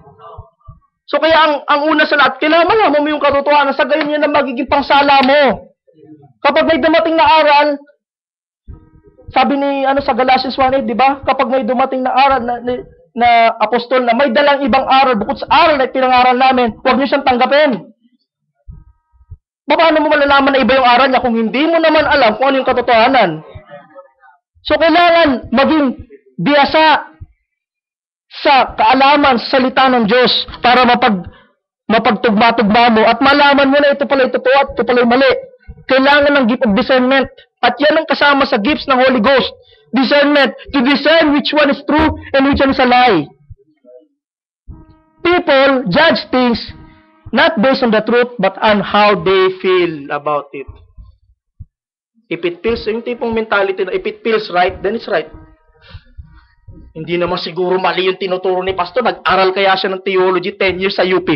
So kaya ang una sa lahat, kailangan malaman mo yung katotohanan, sa gayon yan ang magiging pangsala mo. Kapag may dumating na aral, sabi ni sa Galatians 1:8, di ba? Kapag may dumating na aral na apostol na may dalang ibang aral bukod sa aral na pinangaral namin, huwag niyo siyang tanggapin. Paano mo malalaman na iba yung aral niya kung hindi mo naman alam kung ano yung katotohanan? So kailangan maging biyasa sa kaalaman sa salita ng Diyos para mapagtugma-tugma mo at malaman mo na ito pala ito at ito pala mali. Kailangan ng gift of discernment. At yan ang kasama sa gifts ng Holy Ghost. Discernment. To discern which one is true and which one is a lie. People judge things not based on the truth but on how they feel about it. If it feels, yung tipong mentality na if it feels right, then it's right. Hindi naman siguro mali yung tinuturo ni Pastor. Nag-aral kaya siya ng theology 10 years sa UP.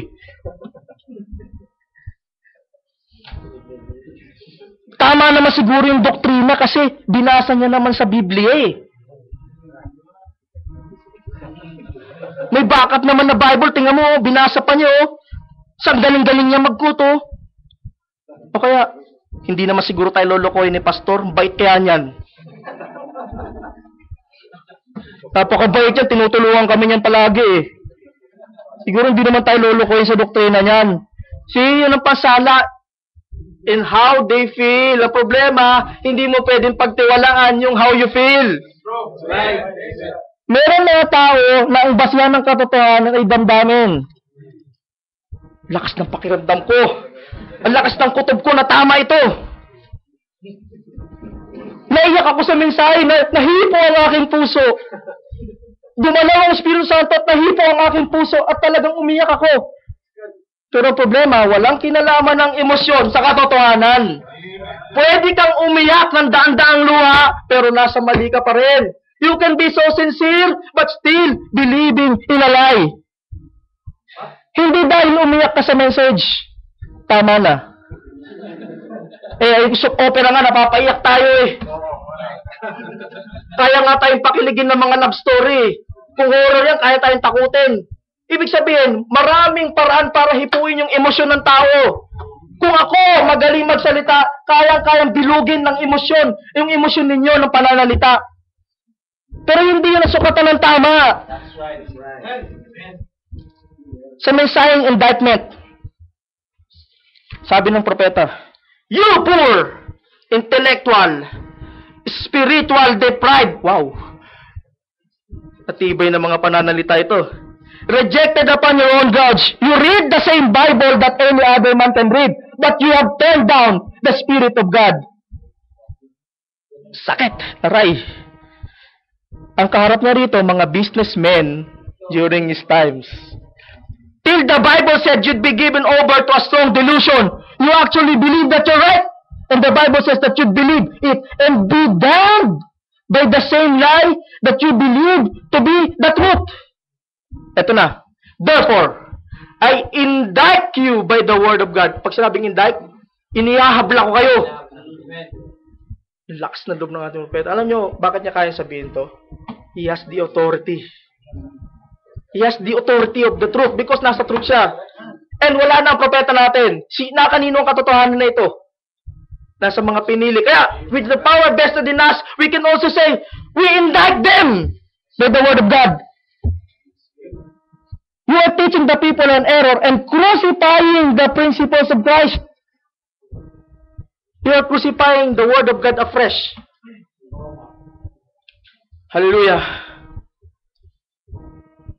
Tama naman siguro yung doktrina kasi binasa niya naman sa Biblia eh. May backup naman na Bible. Tingnan mo, binasa pa niyo. Saan galing-galing niya magkuto. O kaya, hindi naman siguro tayo lolokohin ni Pastor. Bait kaya niyan. Napakabait yan. Tinutulungan kami niyan palagi eh. Siguro hindi naman tayo lolokohin sa doktrina niyan. Yun ang pasala. In how they feel. Ang problema, hindi mo pwedeng pagtiwalaan yung how you feel. Right. Meron mga tao na ang basihan ng katotohanan ay damdamin. Lakas ng pakiramdam ko. Ang lakas ng kutob ko na tama ito. Naiyak ako sa mensahe na nahipo ang aking puso. Dumalaw ang Espiritu Santo at nahipo ang aking puso at talagang umiyak ako. Pero problema, walang kinalaman ng emosyon sa katotohanan. Pwede kang umiyak ng daan-daang luha, pero nasa mali ka pa rin. You can be so sincere, but still believing in a lie. Hindi dahil umiyak ka sa message. Tama na. Opera nga, napapaiyak tayo eh. Kaya nga tayong pakiligin ng mga love story. Kung horror yan, kaya tayong takutin. Ibig sabihin, maraming paraan para hipuin yung emosyon ng tao. Kung ako magaling magsalita, kayang-kayang bilugin ng emosyon, yung emosyon ninyo ng pananalita. Pero hindi yun ang sukatan ng tama. That's right. Sa mensaheng indictment, sabi ng propeta, you poor, intellectual, spiritual deprived. Wow. Natibay na mga pananalita ito. Rejected upon your own gods. You read the same Bible that any other man can read, but you have turned down the Spirit of God. Sakit, aray. Ang kaharap niya rito, mga businessmen during his times. Till the Bible said you'd be given over to a strong delusion. You actually believe that you're right. And the Bible says that you believe it and be damned by the same lie that you believe to be the truth. Ito na. Therefore, I indict you by the word of God. Pag sinabing indict, inihahabla ko kayo. Lakas na loob ng ating propeta. Alam nyo, bakit niya kaya sabihin to? He has the authority. He has the authority of the truth because nasa truth siya. And wala na ang propeta natin. Na kanino ang katotohanan na ito? Nasa mga pinili. Kaya, with the power vested in us, we can also say, we indict them by the word of God. You are teaching the people an error and crucifying the principles of Christ. You are crucifying the word of God afresh. Hallelujah.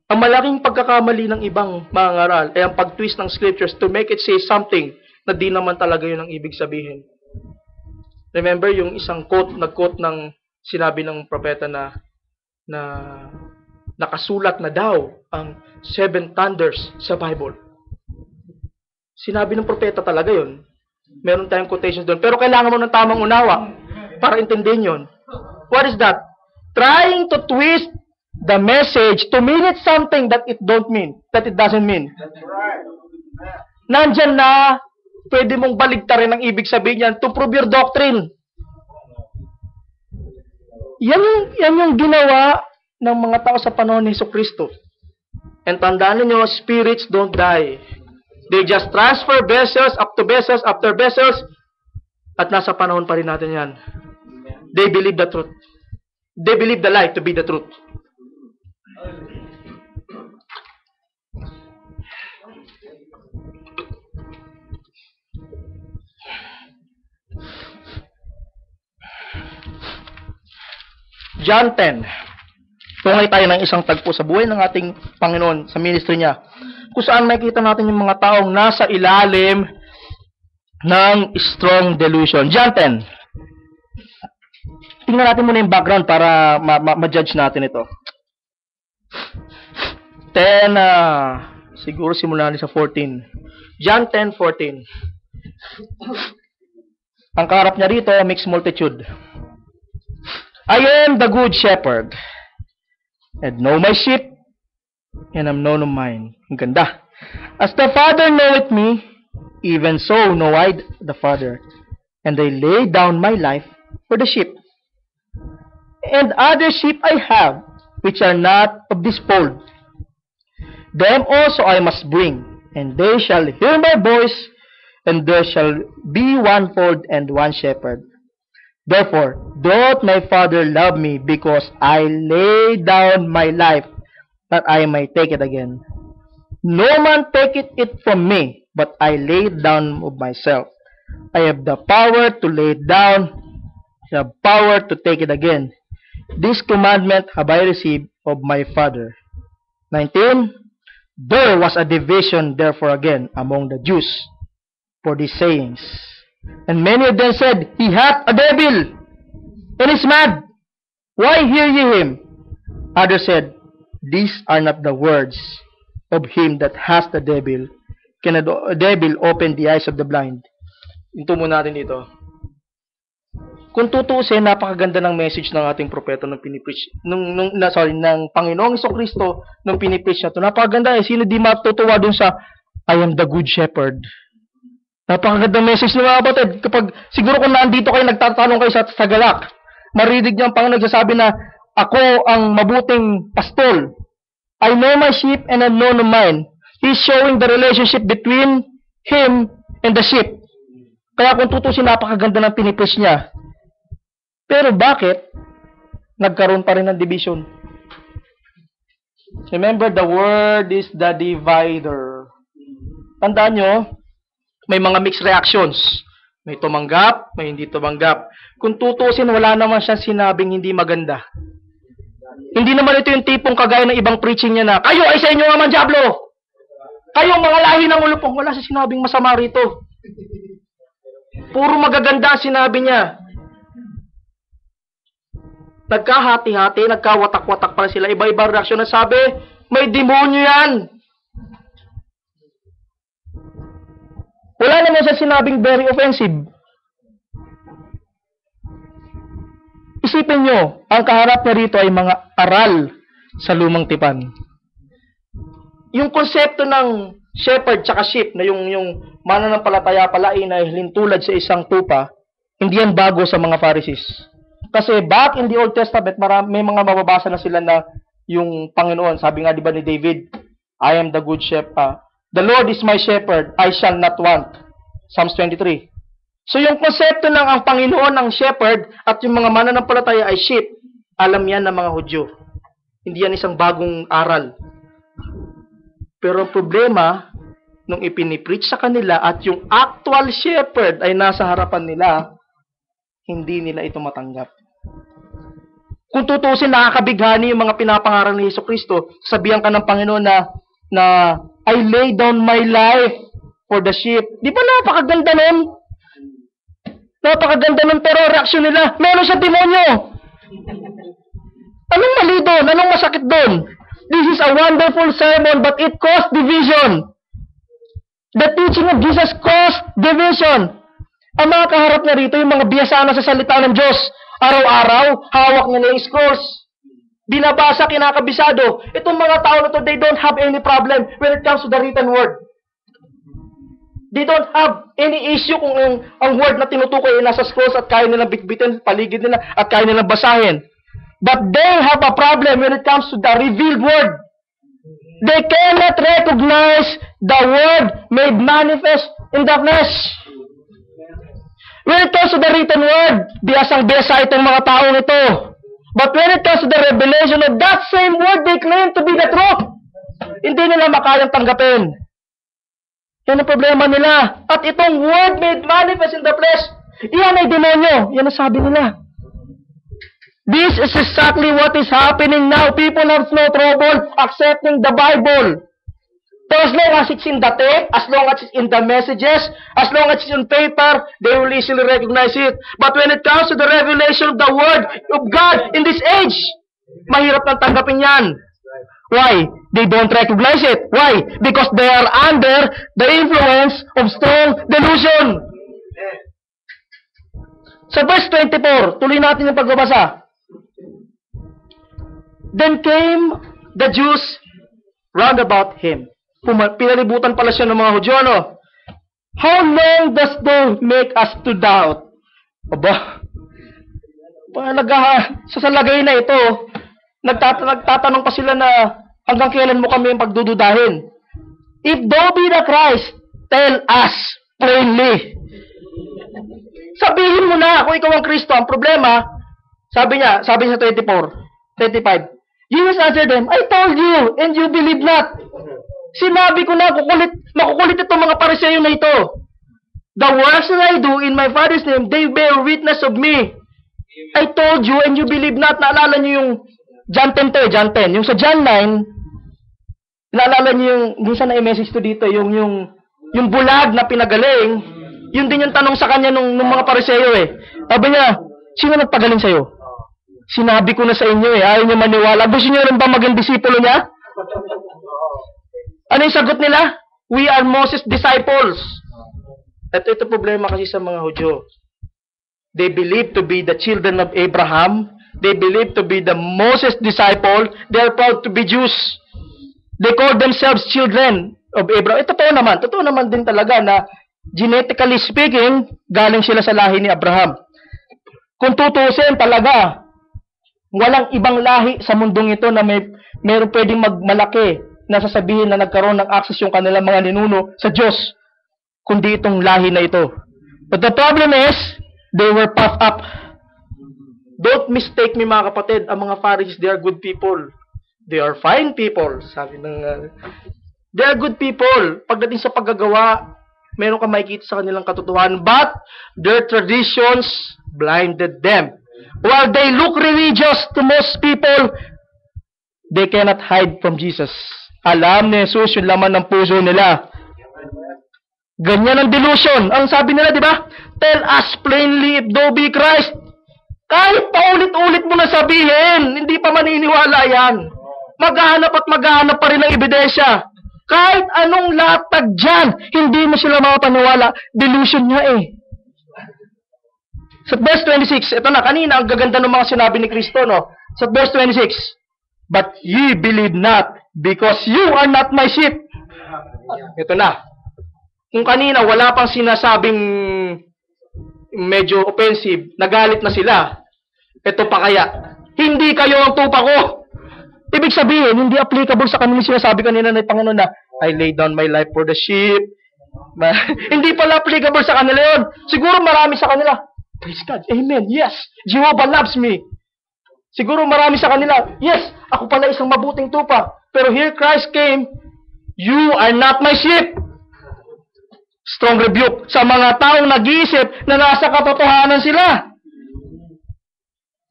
Ang malaking pagkakamali ng ibang mga ngaral ay ang pag-twist ng scriptures to make it say something na di naman talaga yun ang ibig sabihin. Remember yung isang nag-quote ng sinabi ng propeta na nakasulat na daw ang 7 thunders sa Bible. Sinabi ng propeta talaga yun. Meron tayong quotations doon. Pero kailangan mo ng tamang unawa para intindihin yun. What is that? Trying to twist the message to mean it something that it doesn't mean. Nandyan na, pwede mong baligtarin ang ibig sabihin yan to prove your doctrine. Yan yung ginawa ng mga tao sa panahon ni Jesucristo. And tandaan niyo, spirits don't die. They just transfer vessels up to vessels after vessels at nasa panahon pa rin natin yan. They believe the truth. They believe the lie to be the truth. John 10. Tungay tayo ng isang tagpo sa buhay ng ating Panginoon sa ministry niya. Kung saan makikita natin yung mga taong nasa ilalim ng strong delusion. John 10. Tingnan natin muna yung background para ma-judge natin ito. 10, siguro simulan sa 14. John 10:14. Ang kaharap niya rito, mixed multitude. I am the good shepherd, and know my sheep, and am known of mine. Ang ganda. As the Father knoweth me, even so know I the Father, and I lay down my life for the sheep. And other sheep I have, which are not of this fold. Them also I must bring, and they shall hear my voice, and there shall be one fold and one shepherd. Therefore, doth my Father love me, because I lay down my life, that I may take it again. No man taketh it from me, but I lay it down of myself. I have the power to lay it down, I have power to take it again. This commandment have I received of my Father. 19. There was a division therefore again among the Jews for these sayings. And many of them said, He hath a devil, and is mad. Why hear ye him? Others said, These are not the words of him that has the devil. Can a devil open the eyes of the blind? Ito muna natin dito. Kung tutuusin, napakaganda ng message ng ating propeta nung pinipreach, ng Panginoong Jesucristo nung pinipreach na ito. Napakaganda eh. Sino di matutuwa dun sa I am the good shepherd? Napakaganda message ng mga kapatid. Kapag, siguro kung nandito kayo, nagtatanong kayo sa galak, marinig niyo ang Panginoon nagsasabi na, ako ang mabuting pastol. I know my sheep and I know no mine. He's showing the relationship between him and the sheep. Kaya kung tutusin, napakaganda ng pinipreach niya. Pero bakit nagkaroon pa rin ng division? Remember, the word is the divider. Tandaan nyo, may mga mixed reactions. May tumanggap, may hindi tumanggap. Kung tutusin, wala naman siya sinabing hindi maganda. Hindi naman ito yung tipong kagaya ng ibang preaching niya na, kayo ay sa inyo naman, Diablo! Kayong mga lahi ng ulupong, wala siya sinabing masama rito. Puro magaganda sinabi niya. Nagkahati-hati, nagkawatak-watak pa sila. Iba-iba reaksyon na sabi, may demonyo yan. Wala naman siya sinabing very offensive. Isipin nyo, ang kaharap niya rito ay mga aral sa lumang tipan. Yung konsepto ng shepherd tsaka sheep, na yung mananampalataya pala ay nahilintulad sa isang tupa, hindi yan bago sa mga Pharisees. Kasi back in the Old Testament, may mga mababasa na sila na yung Panginoon, sabi nga di ba ni David, I am the good shepherd. The Lord is my shepherd, I shall not want. Psalms 23. So yung konsepto ng ang Panginoon ng shepherd at yung mga mananampalataya ay sheep, alam yan ng mga Hudyo. Hindi yan isang bagong aral. Pero ang problema, nung ipinipreach sa kanila at yung actual shepherd ay nasa harapan nila, hindi nila ito matanggap. Kung tutusin, nakakabighani yung mga pinapangaral ni Jesucristo, sabihan ka ng Panginoon na I lay down my life for the sheep. Di ba napakaganda nun? Napakaganda nun, pero reaksyon nila, meron siya demonyo. Anong mali doon? Anong masakit doon? This is a wonderful sermon, but it caused division. The teaching of Jesus caused division. Ang mga kaharap niya rito, yung mga biyasana sa salita ng Diyos, araw-araw, hawak niya na yung scrolls. Binabasa, kinakabisado. Itong mga tao na to, they don't have any problem when it comes to the written word. They don't have any issue kung ang word na tinutukoy ay nasa scrolls at kaya nilang bitbitin, paligid nila at kaya nilang basahin. But they have a problem when it comes to the revealed word. They cannot recognize the word made manifest in the flesh. When it comes to the written word, biyasang-biyasa itong mga taong ito. But when it comes to the revelation of that same word, they claim to be the truth. Hindi nila makayang tanggapin. Yan ang problema nila. At itong word made manifest in the flesh, iyan ay demonyo. Yan ang sabi nila. This is exactly what is happening now. People have no trouble accepting the Bible. So as long as it's in the text, as long as it's in the messages, as long as it's on paper, they will easily recognize it. But when it comes to the revelation of the Word of God in this age, mahirap nang tanggapin yan. Why? They don't recognize it. Why? Because they are under the influence of strong delusion. Sa verse 24, tuloy natin yung pagbabasa. Then came the Jews round about him. Pinalibutan pala siya ng mga Hudyo, no? How long does thou make us to doubt? Aba, sa lagay na ito, nagtatanong pa sila na hanggang kailan mo kami yung pagdududahin? If thou be the Christ, tell us plainly. Sabihin mo na kung ikaw ang Kristo. Ang problema, sabi sa 25, Jesus answered them, I told you, and you believe not. Sinabi ko na, makukulit itong mga Pariseo na ito. The works that I do in my Father's name, they bear witness of me. I told you, and you believe not. Naalala niyo yung John 10. Yung sa John 9, naalala niyo yung, minsan na i-message to dito, yung bulag na pinagaling, yun din yung tanong sa kanya nung mga Pariseo eh. Sabi niya, sino nagpagaling sa'yo? Sinabi ko na sa inyo eh, ayaw niyo maniwala. Gusto niyo rin ba maging disipulo niya? Ano yung sagot nila? We are Moses' disciples. At ito problema kasi sa mga Hudyo. They believe to be the children of Abraham. They believe to be the Moses' disciple. They are proud to be Jews. They call themselves children of Abraham. Totoo naman din talaga na genetically speaking, galing sila sa lahi ni Abraham. Kung tutusin talaga, walang ibang lahi sa mundong ito na mayroong pwedeng magmalaki na sasabihin na nagkaroon ng access yung kanilang mga ninuno sa Diyos, kundi itong lahi na ito. But the problem is, they were puffed up. Don't mistake me mga kapatid, ang mga Pharisees, they are good people. They are fine people. Sabi ng, they are good people. Pagdating sa paggagawa, meron ka makikita sa kanilang katotohanan, but their traditions blinded them. While they look religious to most people, they cannot hide from Jesus. Alam ni Jesus yung laman ng puso nila. Ganyan ang delusion. Ang sabi nila, di ba? Tell us plainly if thou be Christ. Kahit paulit-ulit mo na sabihin, hindi pa maniniwala yan. Maghahanap at maghahanap pa rin ng ebidensya. Kahit anong latag dyan, hindi mo sila mapapaniwala. Delusion niya eh. Sa verse 26, ito na, kanina, ang gaganda ng mga sinabi ni Kristo, no? Sa verse 26, but ye believe not, because you are not my sheep. Ito na. Kung kanina, wala pang sinasabing medyo offensive, nagalit na sila. Ito pa kaya, hindi kayo ang tupa ko. Ibig sabihin, hindi applicable sa kanila sinasabi kanina ng Panginoon na, I lay down my life for the sheep. Hindi pala applicable sa kanila yun. Siguro marami sa kanila, praise God, amen, yes, Jehovah loves me. Siguro marami sa kanila, yes, ako pala isang mabuting tupa. Pero here Christ came, you are not my sheep. Strong rebuke sa mga taong nag-iisip na nasa katotohanan sila.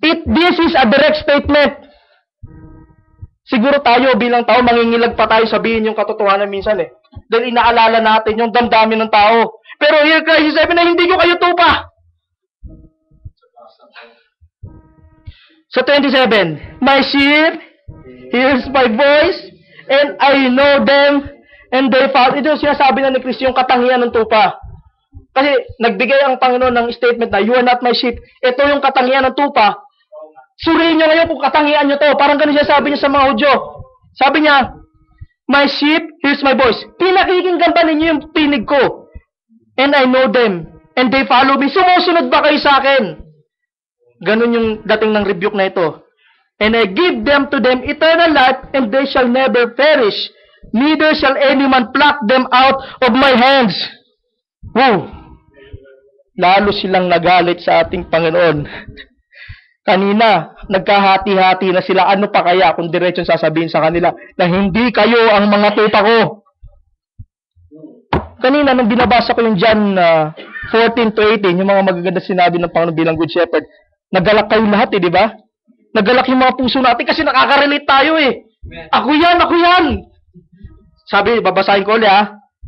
This is a direct statement. Siguro tayo bilang tao, mangingilag pa tayo sabihin yung katotohanan minsan eh. Dahil inaalala natin yung damdamin ng tao. Pero here Christ sabi na hindi ko kayo tupa. So 27, my sheep hears my voice and I know them and they follow. Ito yung sinasabi na ni Kristo yung katangian ng tupa. Kasi nagbigay ang Panginoon ng statement na you are not my sheep. Ito yung katangian ng tupa. Suriin nyo ngayon kung katangian nyo to. Parang ganun siya sabi niya sa mga Hudyo. Sabi niya, my sheep hears my voice. Pinakikinggan ba ninyo yung tinig ko? And I know them. And they follow me. Sumusunod ba kayo sa akin? Ganun yung dating ng rebuke na ito. And I give them to them eternal life, and they shall never perish. Neither shall any man pluck them out of my hands. Wow! Lalo silang nagalit sa ating Panginoon. Kanina, nagkahati-hati na sila. Ano pa kaya kung diretsong sasabihin sa kanila na hindi kayo ang mga tupa ko? Kanina, nung binabasa ko yung John 14 to 18, yung mga magaganda sinabi ng Panginoon bilang Good Shepherd, nagalak kayo lahat di ba? Nagalak yung mga puso natin kasi nakaka-relate tayo eh. Ako yan, ako yan! Sabi, babasahin ko ulit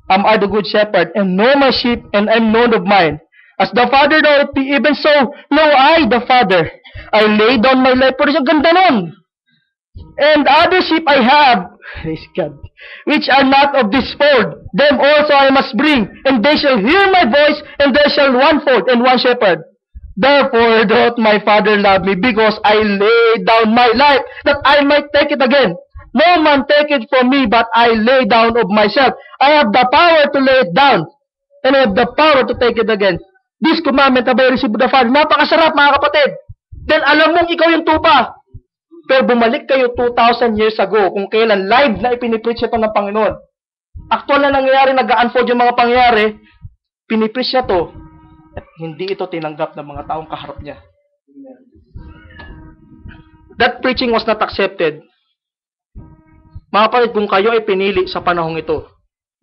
I the Good Shepherd, and know my sheep, and I'm known of mine. As the Father knoweth me, even so know I the Father. I lay down my life for this. Ang ganda nun. And other sheep I have, praise God, which are not of this fold. Them also I must bring, and they shall hear my voice, and there shall one fold and one shepherd. Therefore doth my Father love me, because I lay down my life, that I might take it again. No man take it from me, but I lay down of myself. I have the power to lay it down, and I have the power to take it again. This commandment have I received of the Father. Napakasarap mga kapatid. Then alam mong ikaw yung tupa. Pero bumalik kayo 2,000 years ago, kung kailan live na ipinipreach ito ng Panginoon. Actual na nangyayari, nag-unfold yung mga pangyayari, pinipreach niya to, at hindi ito tinanggap ng mga taong kaharap niya. That preaching was not accepted. Mga kapatid, kung kayo ay pinili sa panahong ito,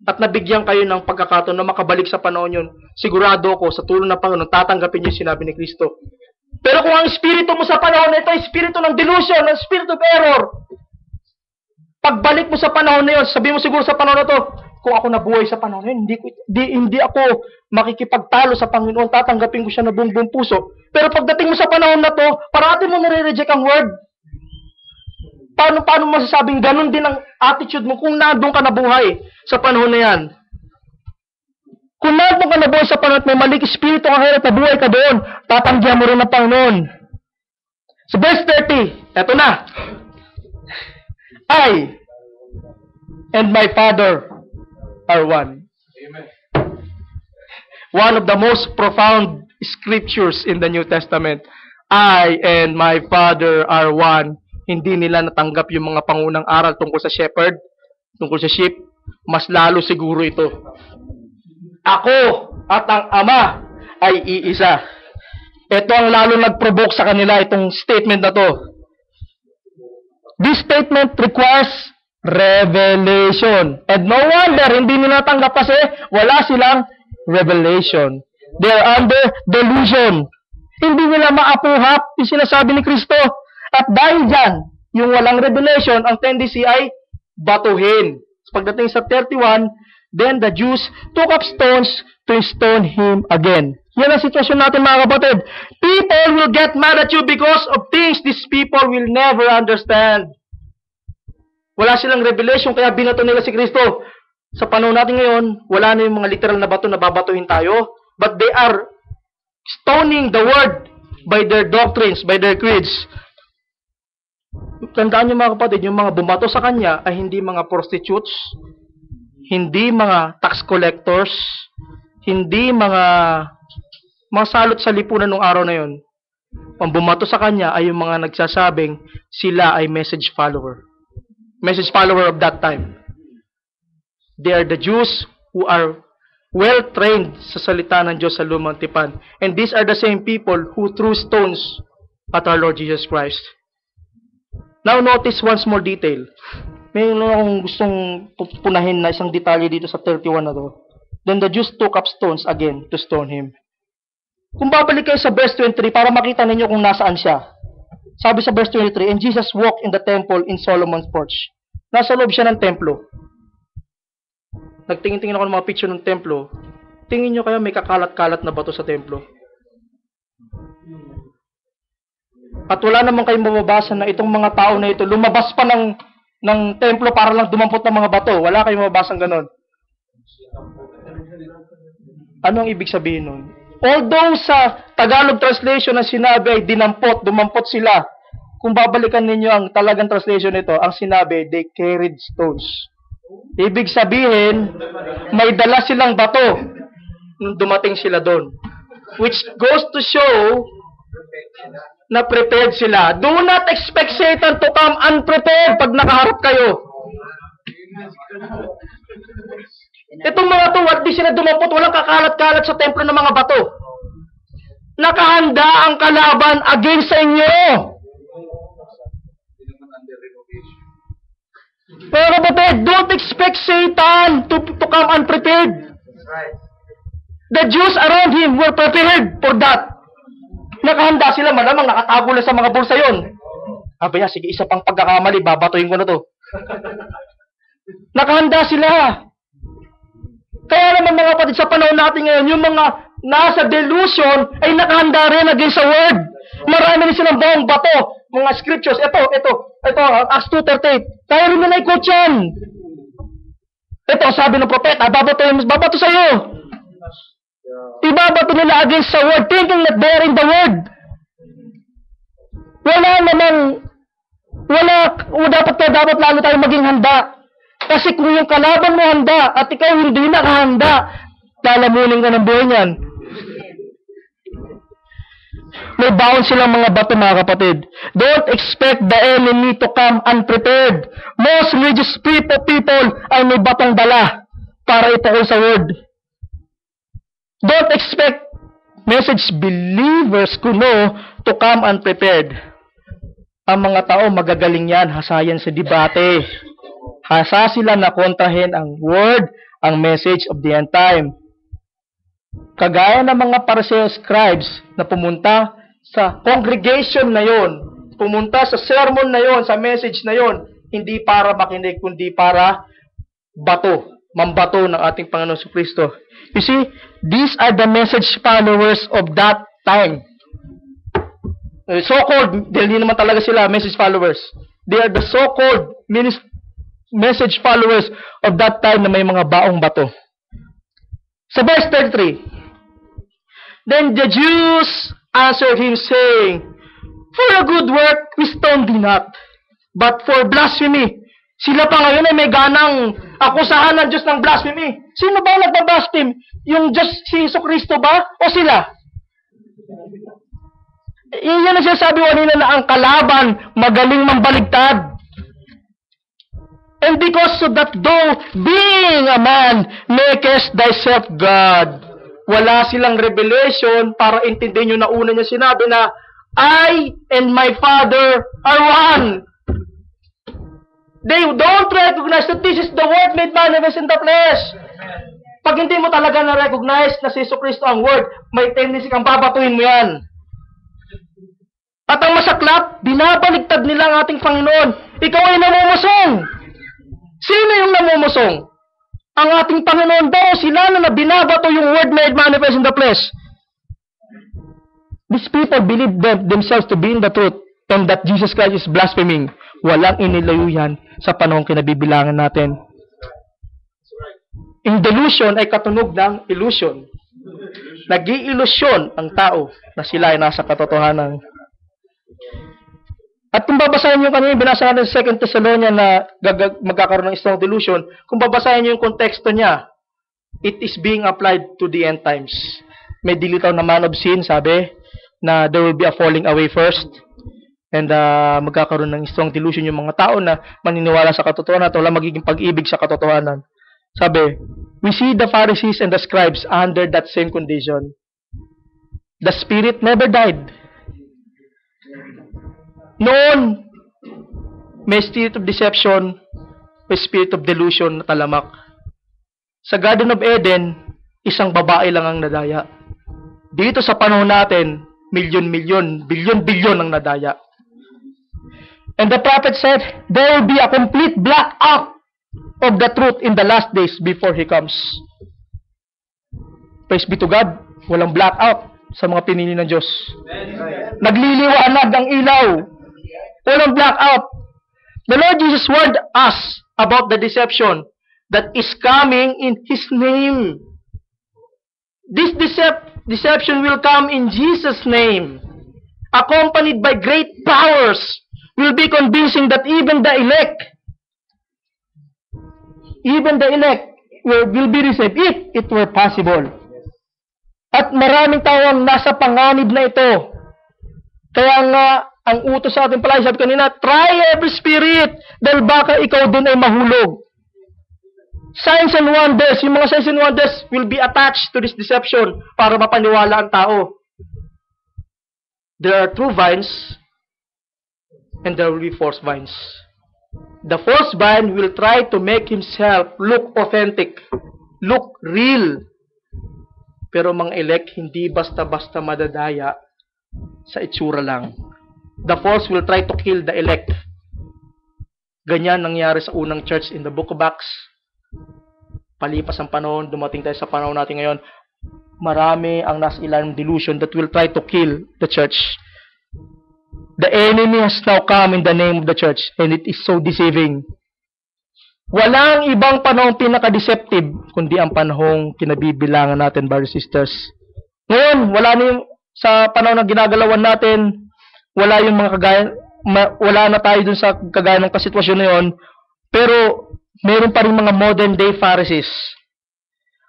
at nabigyan kayo ng pagkakataon na makabalik sa panahon yun, sigurado ko, sa tulong ng Panginoon, tatanggapin niyo yung sinabi ni Kristo. Pero kung ang espiritu mo sa panahon na ito ay espiritu ng delusion, ng spirit of error, pagbalik mo sa panahon na yun, sabihin mo siguro sa panahon na ito, kung ako nabuhay sa panahon na yun, hindi ako makikipagtalo sa Panginoon, tatanggapin ko siya na buong puso. Pero pagdating mo sa panahon na to, parati mo nare-reject ang word. Paano mo masasabing ganun din ang attitude mo kung nandun ka nabuhay sa panahon na yan? Kung nandun ka nabuhay sa panahon at may maling espiritu kang hirap na buhay ka doon, tatanggihan mo rin ang Panginoon. So verse 30, eto na. I and my Father are one. Amen. One of the most profound scriptures in the New Testament. I and my Father are one. Hindi nila natanggap yung mga pangunang aral tungkol sa shepherd, tungkol sa sheep. Mas lalo siguro ito. Ako at ang Ama ay iisa. Ito ang lalo nag-provoke sa kanila, itong statement na to. This statement requires revelation. And no wonder, hindi nila natanggap kasi wala silang revelation. They are under delusion. Hindi nila maapuhap yung sinasabi ni Kristo. At dahil dyan, yung walang revelation, ang tendency ay batuhin. Pagdating sa 31, then the Jews took up stones to stone him again. Yan ang sitwasyon natin mga kapatid. People will get mad at you because of things these people will never understand. Wala silang revelation, kaya binato nila si Kristo. Sa panahon natin ngayon, wala na yung mga literal na bato na babatuhin tayo, but they are stoning the word by their doctrines, by their creeds. Tandaan niyo mga kapatid, yung mga bumato sa kanya ay hindi mga prostitutes, hindi mga tax collectors, hindi mga salot sa lipunan ng araw na yun. Ang bumato sa kanya ay yung mga nagsasabing sila ay message follower. Message follower of that time. They are the Jews who are well-trained sa salita ng Diyos sa lumang tipan. And these are the same people who threw stones at our Lord Jesus Christ. Now notice one small detail. May akong gustong punahin na isang detalye dito sa 31 na to. Then the Jews took up stones again to stone him. Kung babalik kayo sa verse 23 para makita ninyo kung nasaan siya. Sabi sa verse 23, and Jesus walked in the temple in Solomon's porch. Nasa loob siya ng templo. Nagtingin-tingin ako ng mga picture ng templo. Tingin nyo kaya may kakalat-kalat na bato sa templo? At wala naman kayong mababasa na itong mga tao na ito lumabas pa ng templo para lang dumampot ng mga bato. Wala kayong mababasang ganon. Ano ang ibig sabihin nun? Although sa Tagalog translation na sinabi ay dumampot sila. Kung babalikan ninyo ang talagang translation nito, ang sinabi, they carried stones. Ibig sabihin, may dala silang bato nung dumating sila doon. Which goes to show na prepared sila. Do not expect Satan to come unprepared pag nakaharap kayo. Itong mga to, at di sila dumampot, walang kakalat-kalat sa templo ng mga bato. Nakahanda ang kalaban against sa inyo. Pero kapatid, don't expect Satan to come unprepared. The Jews around him were prepared for that. Nakahanda sila, malamang nakatago lang sa mga bulsa yun. Sabi niya, sige, isa pang pagkakamali, babatuhin ko na to. Nakahanda sila. Kaya naman mga kapatid, sa panahon natin ngayon, yung mga nasa delusion ay nakahanda rin against sa word. Marami rin silang buong bato, mga scriptures. Ito, Acts 2:38. Kaya rin na ikot yan. Ito, sabi ng propeta, babato sa'yo. Ibabato nila against sa word, thinking that they are in the word. Dapat lalo tayo maging handa. Kasi kung yung kalaban mo handa, at ikaw hindi nakahanda, lalamunin ka ng buhay niyan. May baon silang mga bato mga kapatid. Don't expect the enemy to come unprepared. Most religious people ay may batong dala para itukol sa word. Don't expect message believers kuno to come unprepared. Ang mga tao magagaling yan, hasayan sa debate. Hasa sila na kontrahin ang word, ang message of the end time. Kagaya ng mga Pharisee scribes na pumunta sa congregation na yon, pumunta sa sermon na yon, sa message na yon, hindi para makinig, kundi para mambato ng ating Panginoon sa Kristo. You see, these are the message followers of that time. So-called, dahil hindi naman talaga sila message followers. They are the so-called message followers of that time na may mga baong bato. Sa verse 33, then the Jews answered him saying, for a good work we stone thee not, but for blasphemy. Sila pa ngayon ay may ganang akusahan ng Diyos ng blasphemy. Sino ba ang nagbablaspheme? Yung Diyos, si Jesucristo ba? O sila? Iyan ang sinasabi ko kanina na ang kalaban magaling mambaligtad. And because of that, though being a man, makest thyself God. Wala silang revelation para intindihin yung nauna niya sinabi na I and my Father are one. They don't recognize that this is the Word made manifest in the flesh. Pag hindi mo talaga na-recognize na si Jesucristo ang Word, may tendency kang babatuhin mo yan. At ang masaklap, binabaligtad nila ang ating Panginoon. Ikaw ay namumusong. Sino yung namumusong? Ang ating Panginoon daw, sila na binabato yung word made manifest in the flesh. These people believe themselves to be in the truth and that Jesus Christ is blaspheming. Walang inilayo yan sa panahong kinabibilangan natin. Yung delusion ay katunog ng illusion. Nag-i-illusion ang tao na sila ay nasa katotohanan. At kung babasahin nyo kanina, binasa natin sa 2 Thessalonians na magkakaroon ng strong delusion, kung babasahin nyo yung konteksto niya, it is being applied to the end times. May dilitaw na man of sin, sabi, na there will be a falling away first. And magkakaroon ng strong delusion yung mga tao na maniniwala sa katotohanan at wala magiging pag-ibig sa katotohanan. Sabi, we see the Pharisees and the scribes under that same condition. The spirit never died. Noon, may spirit of deception, may spirit of delusion na talamak. Sa Garden of Eden, isang babae lang ang nadaya. Dito sa panahon natin, milyon-milyon, bilyon-bilyon ang nadaya. And the prophet said, there will be a complete blackout of the truth in the last days before He comes. Praise be to God, walang blackout sa mga pinili ng Diyos. Nagliliwanag ang ilaw. Walang blackout. The Lord Jesus warned us about the deception that is coming in His name. This deception will come in Jesus' name, accompanied by great powers, will be convincing that even the elect will be received if it were possible. At maraming tao ang nasa panganib na ito. Kaya nga, ang utos sa ating palagi, sabi kanina, try every spirit, dahil baka ikaw din ay mahulog. Signs and wonders, yung mga signs and wonders will be attached to this deception para mapaniwala ang tao. There are true vines, and there will be false vines. The false vine will try to make himself look authentic, look real. Pero mga elect, hindi basta-basta madadaya sa itsura lang. The false will try to kill the elect. Ganyan nangyari sa unang church in the book of Acts. Palipas ang panahon, dumating tayo sa panahon natin ngayon, marami ang nasa ilalim ng delusion that will try to kill the church. The enemy has now come in the name of the church, and it is so deceiving. Walang ibang panahong pinaka-deceptive kundi ang panahong kinabibilangan natin, brothers and sisters. Ngayon, wala na yung, sa panahon na ginagalawan natin, wala yung mga kagaya, wala na tayo dun sa kagaya ng kasitwasyon na yun, pero meron pa rin mga modern day Pharisees.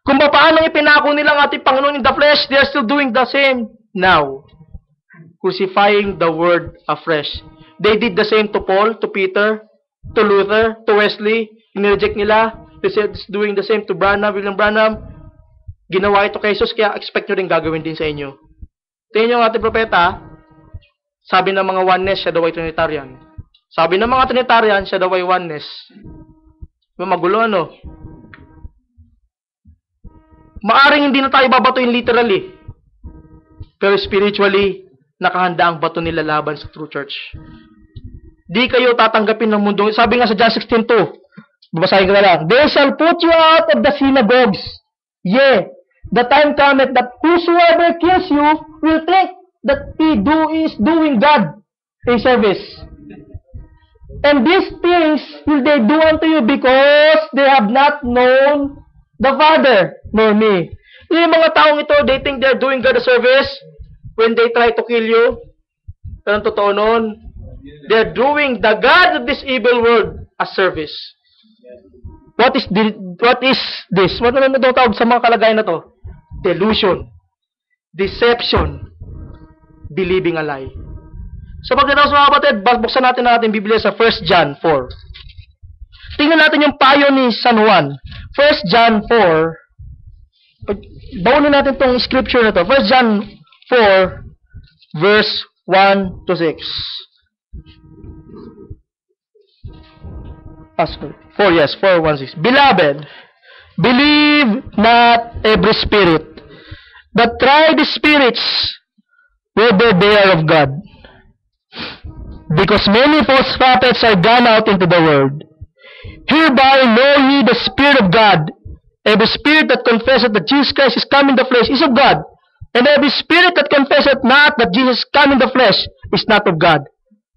Kung paano ipinako nila ang ating Panginoon in the flesh, they are still doing the same now. Crucifying the word afresh. They did the same to Paul, to Peter, to Luther, to Wesley. Inireject nila. They said doing the same to Branham, William Branham. Ginawa ito kay Jesus, kaya expect nyo rin gagawin din sa inyo. Tingnan nyo ang ating propeta, sabi ng mga oneness, siya daw ay Trinitarian. Sabi ng mga Trinitarian, siya daw ay oneness. Magulo ano? Maaring hindi na tayo babatuin literally. Pero spiritually, nakahanda ang bato nila laban sa true church. Di kayo tatanggapin ng mundo. Sabi nga sa John 16:2, babasahin ko na lang. They shall put you out of the synagogues. Yea, the time cometh that whosoever kills you will think that he is doing God a service. And these things will they do unto you because they have not known the Father nor me. Yung mga taong ito, they think they're doing God a service when they try to kill you. Pero ang totoo nun, they're doing the God of this evil world a service. What is this? What naman ito tawag sa mga kalagayan na to? Delusion, deception, believing a lie. Sa pagkatapos mga kapatid, buksan natin ang ating Biblia sa 1 John 4. Tingnan natin yung payo ni San Juan. 1 John 4. Bawalin natin itong scripture na to. 1 John 4, verse 1 to 6. 4, 1, 6. Beloved, believe not every spirit, but try the spirits whether they are of God. Because many false prophets are gone out into the world. Hereby know ye the Spirit of God. Every spirit that confesseth that Jesus Christ is come in the flesh is of God. And every spirit that confesseth not that Jesus come in the flesh is not of God.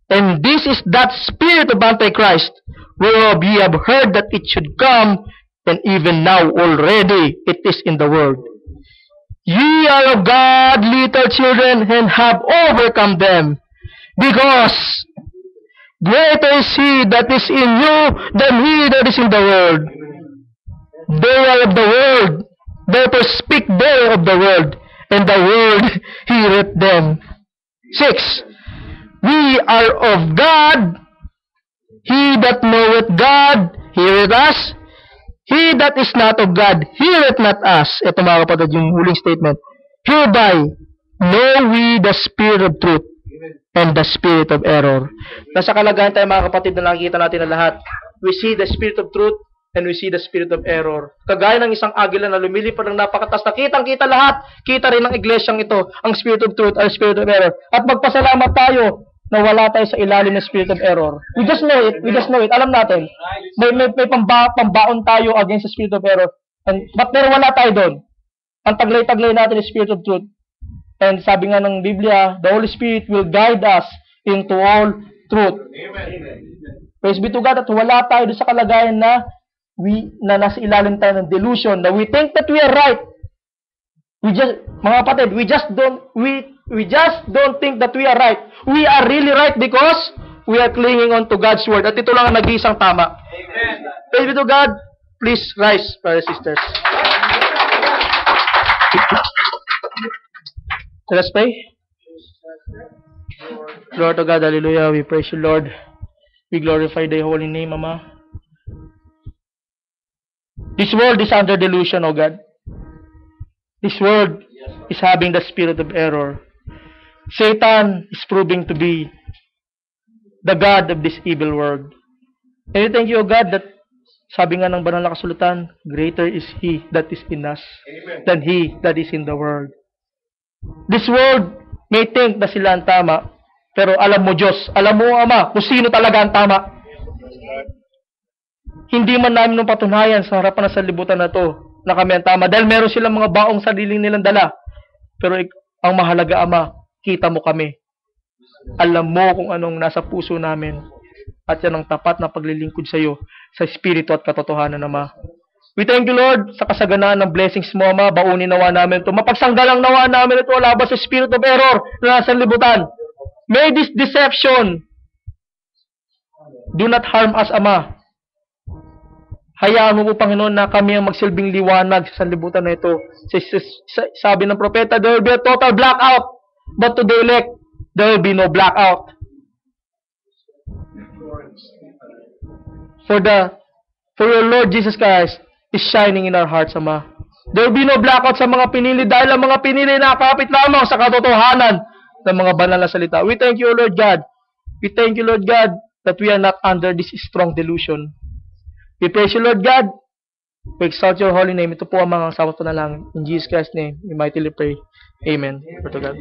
And this is that spirit of Antichrist, whereof ye have heard that it should come, and even now already it is in the world. Ye are of God, little children, and have overcome them, because greater is he that is in you than he that is in the world. They are of the world, therefore speak they of the world, and the world heareth them. 6. We are of God. He that knoweth God heareth us. He that is not of God heareth not us. Ito mga kapatid, yung huling statement. Hereby know we the spirit of truth and the spirit of error. Nasa kalagayan tayo mga kapatid na nakikita natin na lahat. We see the spirit of truth and we see the spirit of error. Kagaya ng isang agila na lumilipad ng napakatas na kitang-kita lahat. Kita rin ng iglesyang ito, ang spirit of truth or spirit of error. At magpasalamat tayo na wala tayo sa ilalim ng spirit of error. We just know it. We just know it. Alam natin. May pambaon tayo against the spirit of error. But pero wala tayo doon. Ang taglay-taglay natin is spirit of truth. And sabi nga ng Biblia, the Holy Spirit will guide us into all truth. Amen. Praise be to God at wala tayo doon sa kalagayan na nasa ilalim tayo ng delusion, that we think that we are right. Mga kapatid, we just don't think that we are right. We are really right because we are clinging on to God's word. At ito lang ang nag-iisang tama. Amen. Praise be to God. Please rise, brothers and sisters. Let us pray. Lord to God, hallelujah. We praise you, Lord. We glorify thy holy name, Ama. This world is under delusion, O God. This world is having the spirit of error. Satan is proving to be the God of this evil world. And we thank you, O God, that sabi nga ng banal na kasulatan, greater is He that is in us than he that is in the world. This world may think na sila ang tama, pero alam mo, Diyos, alam mo, Ama, kung sino talaga ang tama. Hindi man namin nung patunayan sa harapan ng sanlibutan na to na kami ang tama. Dahil meron silang mga baong sariling nilang dala. Pero ang mahalaga, Ama, kita mo kami. Alam mo kung anong nasa puso namin. At yan ang tapat na paglilingkod sa iyo sa Espiritu at katotohanan, Ama. We thank you, Lord, sa kasaganaan ng blessings mo, Ama. Baunin nawa namin ito. Mapagsanggalang nawa namin ito laban sa spirit of error na nasa libutan. May this deception do not harm us, Ama. Hayaan mo po, Panginoon, na kami ang magsilbing liwanag sa sanlibutan na ito. Sabi ng propeta, there will be a total blackout. But to the elect, there will be no blackout. For your Lord Jesus Christ is shining in our hearts, Ama. There will be no blackout sa mga pinili dahil ang mga pinili nakakapit lamang sa katotohanan ng mga banal na salita. We thank you, Lord God. We thank you, Lord God, that we are not under this strong delusion. We praise you, Lord God. We exalt your holy name. Ito po ang mga samot panalangin. In Jesus Christ's name, we mightily pray. Amen. Pray to God.